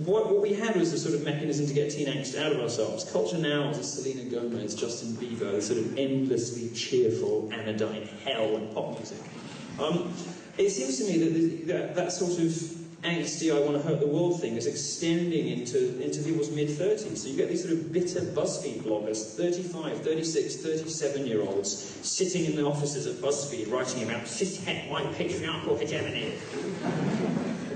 What we had was a sort of mechanism to get teen angst out of ourselves. Culture now is a Selena Gomez, Justin Bieber, the sort of endlessly cheerful, anodyne hell and pop music. It seems to me that sort of angsty, I want to hurt the world thing is extending into people's mid-30s. So you get these sort of bitter BuzzFeed bloggers, 35, 36, 37-year-olds, sitting in the offices at BuzzFeed writing about cishet, white, patriarchal hegemony.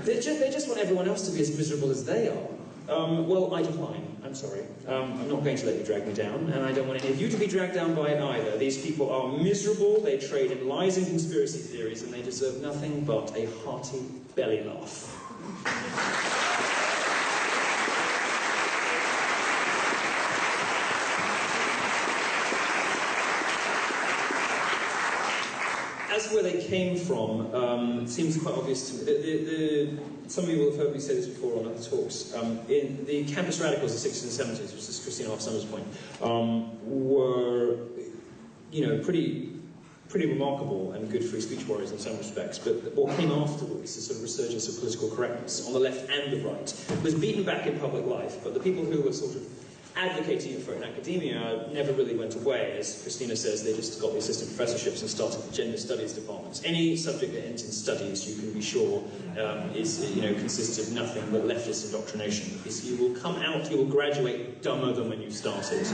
They just want everyone else to be as miserable as they are. Well, I decline. I'm sorry. I'm not going to let you drag me down, and I don't want any of you to be dragged down by it either. These people are miserable, they trade in lies and conspiracy theories, and they deserve nothing but a hearty belly laugh. As where they came from, seems quite obvious to me. Some of you will have heard me say this before on other talks. In the campus radicals of the 60s and 70s, which is Christina Hoff Sommers' point, were, pretty remarkable and good free speech warriors in some respects. But what came afterwards, the sort of resurgence of political correctness on the left and the right, was beaten back in public life. But the people who were sort of advocating for it in academia never really went away. As Christina says, they just got the assistant professorships and started gender studies departments. Any subject that ends in studies, you can be sure, consists of nothing but leftist indoctrination. Because you will come out, you will graduate dumber than when you started.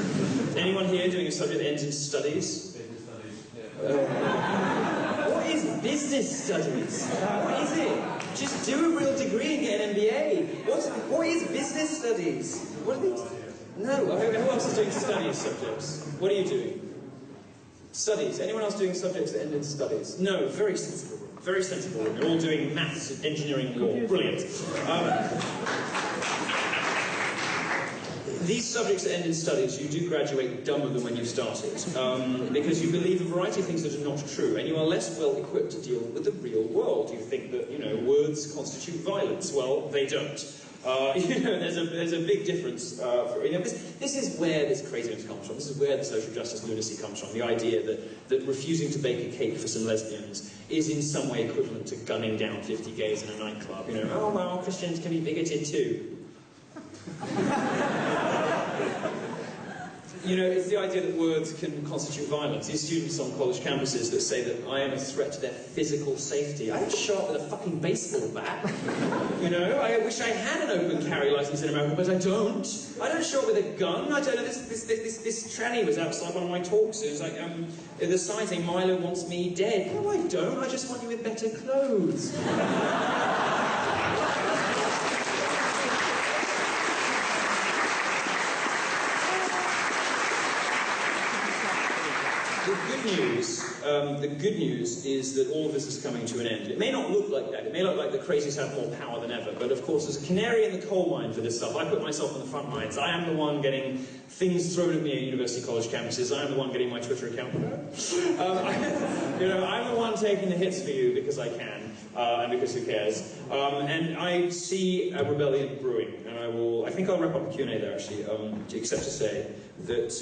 Anyone here doing a subject that ends in studies? Business studies, yeah. What is business studies? What is it? Just do a real degree and get an MBA. What is business studies? What are these? No, who else is doing studies subjects? What are you doing? Studies. Anyone else doing subjects that end in studies? No, very sensible room. Very sensible room. You're all doing maths, engineering, law. Brilliant. These subjects that end in studies, you do graduate dumber than when you started, because you believe a variety of things that are not true, and you are less well equipped to deal with the real world. You think that, words constitute violence. Well, they don't. There's a big difference. This is where this craziness comes from. This is where the social justice lunacy comes from. The idea that refusing to bake a cake for some lesbians is in some way equivalent to gunning down 50 gays in a nightclub. Oh well, Christians can be bigoted too. It's the idea that words can constitute violence. These students on college campuses that say that I am a threat to their physical safety. I don't show up with a fucking baseball bat. I wish I had an open carry license in America, but I don't. I don't show up with a gun. I don't know. This tranny was outside one of my talks. It was like, the sign saying, Milo wants me dead. No, I don't. I just want you with better clothes. The good news is that all of this is coming to an end. It may not look like that. It may look like the crazies have more power than ever. But of course, as a canary in the coal mine for this stuff, I put myself on the front lines. I am the one getting things thrown at me at university college campuses. I am the one getting my Twitter account. I'm the one taking the hits for you because I can, and because who cares. And I see a rebellion brewing. And I think I'll wrap up the Q&A there, actually, except to say that...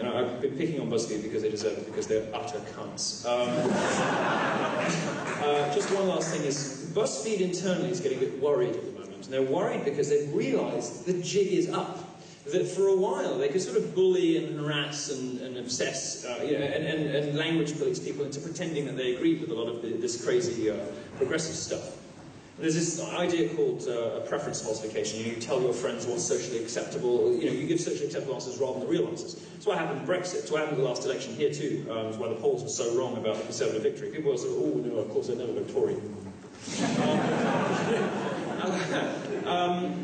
I've been picking on BuzzFeed because they deserve it, because they're utter cunts. Just one last thing is, BuzzFeed internally is getting a bit worried at the moment. And they're worried because they've realised the jig is up. That for a while they could sort of bully and harass and obsess, and language police people into pretending that they agreed with a lot of this crazy progressive stuff. There's this idea called a preference falsification. You tell your friends what's socially acceptable. You give socially acceptable answers rather than the real answers. That's what happened in Brexit. It's what happened in the last election here too. It's why the polls were so wrong about the Conservative victory. People were sort of, oh no, of course they'll never go Tory.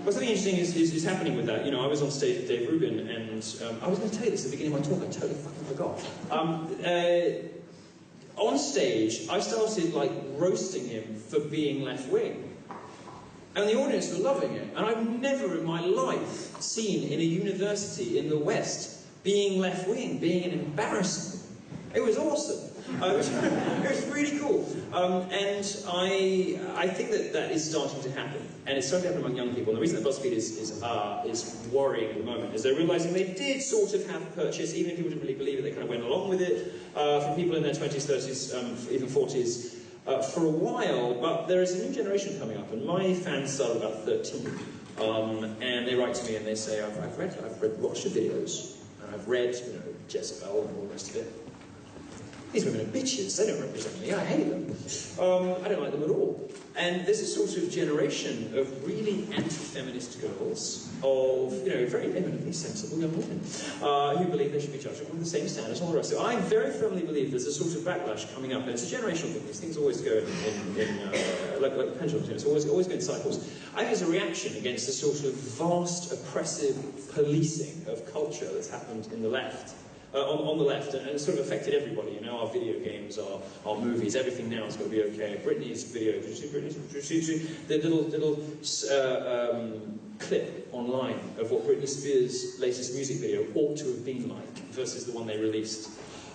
But something interesting is happening with that. I was on stage with Dave Rubin, and I was going to tell you this at the beginning of my talk. I totally fucking forgot. On stage, I started roasting him for being left-wing. And the audience were loving it. And I've never in my life seen in a university in the West being left-wing, being an embarrassment. It was awesome. It was really cool. And I think that is starting to happen. And it's starting to happen among young people. And the reason that BuzzFeed is worrying at the moment is they're realising they did sort of have purchase, even if people didn't really believe it, they kind of went along with it, from people in their 20s, 30s, even 40s, for a while. But there is a new generation coming up, and my fans start about 13. And they write to me and they say, I've watched your videos, and I've read, Jezebel and all the rest of it. These women are bitches, they don't represent me, I hate them. I don't like them at all. And there's a sort of generation of really anti-feminist girls, of, very eminently sensible young women, who believe they should be judged with the same standards and all the rest of it. I very firmly believe there's a sort of backlash coming up, and it's a generational thing. These things always go like the pendulum, it's always go in cycles. I think it's a reaction against the sort of vast, oppressive policing of culture that's happened in the left. On the left, and it's sort of affected everybody. Our video games, our movies, everything now has got to be okay. Britney's video, did you see Britney's? The little clip online of what Britney Spears' latest music video ought to have been like versus the one they released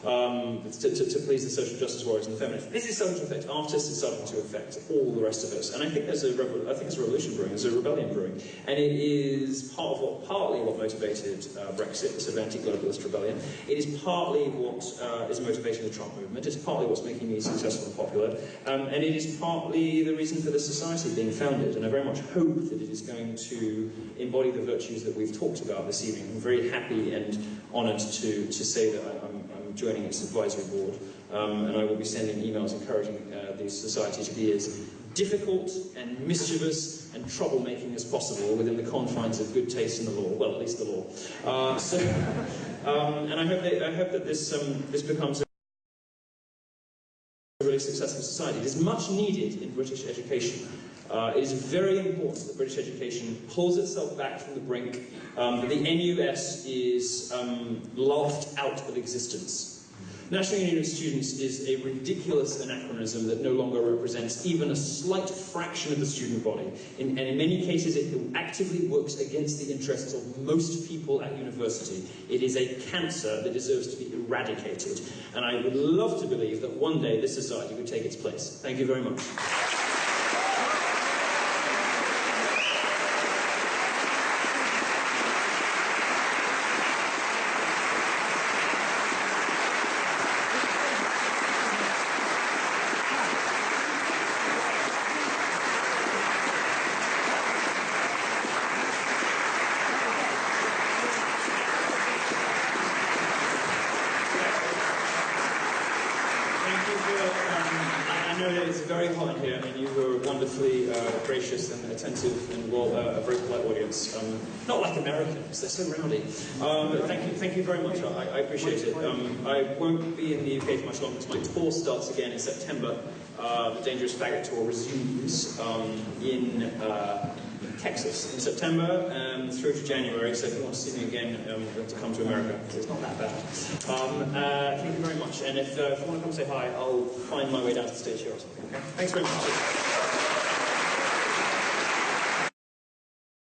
to please the social justice warriors and the feminists. This is starting to affect artists, it's starting to affect all the rest of us. And I think there's a revolution brewing, there's a rebellion brewing. And it is partly what motivated Brexit, the sort of anti-globalist rebellion. It is partly what is motivating the Trump movement. It's partly what's making me successful and popular. And it is partly the reason for the society being founded. And I very much hope that it is going to embody the virtues that we've talked about this evening. I'm very happy and honoured to say that I'm joining its advisory board, and I will be sending emails encouraging the society to be as difficult and mischievous and troublemaking as possible within the confines of good taste in the law, well, at least the law. And I hope that this becomes a really successful society. It is much needed in British education. It is very important that British education pulls itself back from the brink, that the NUS is laughed out of existence. National Union of Students is a ridiculous anachronism that no longer represents even a slight fraction of the student body. And in many cases it actively works against the interests of most people at university. It is a cancer that deserves to be eradicated. And I would love to believe that one day this society would take its place. Thank you very much. very hot in here, and you were wonderfully gracious and attentive and a very polite audience. Not like Americans, they're so rowdy. Thank you very much. I appreciate it. I won't be in the UK for much longer because my tour starts again in September. The Dangerous Faggot Tour resumes in Texas in September through to January, so if you want to see me again, you have to come to America, because it's not that bad. Thank you very much, and if you want to come say hi, I'll find my way down to the stage here or something. Okay? Thanks very much.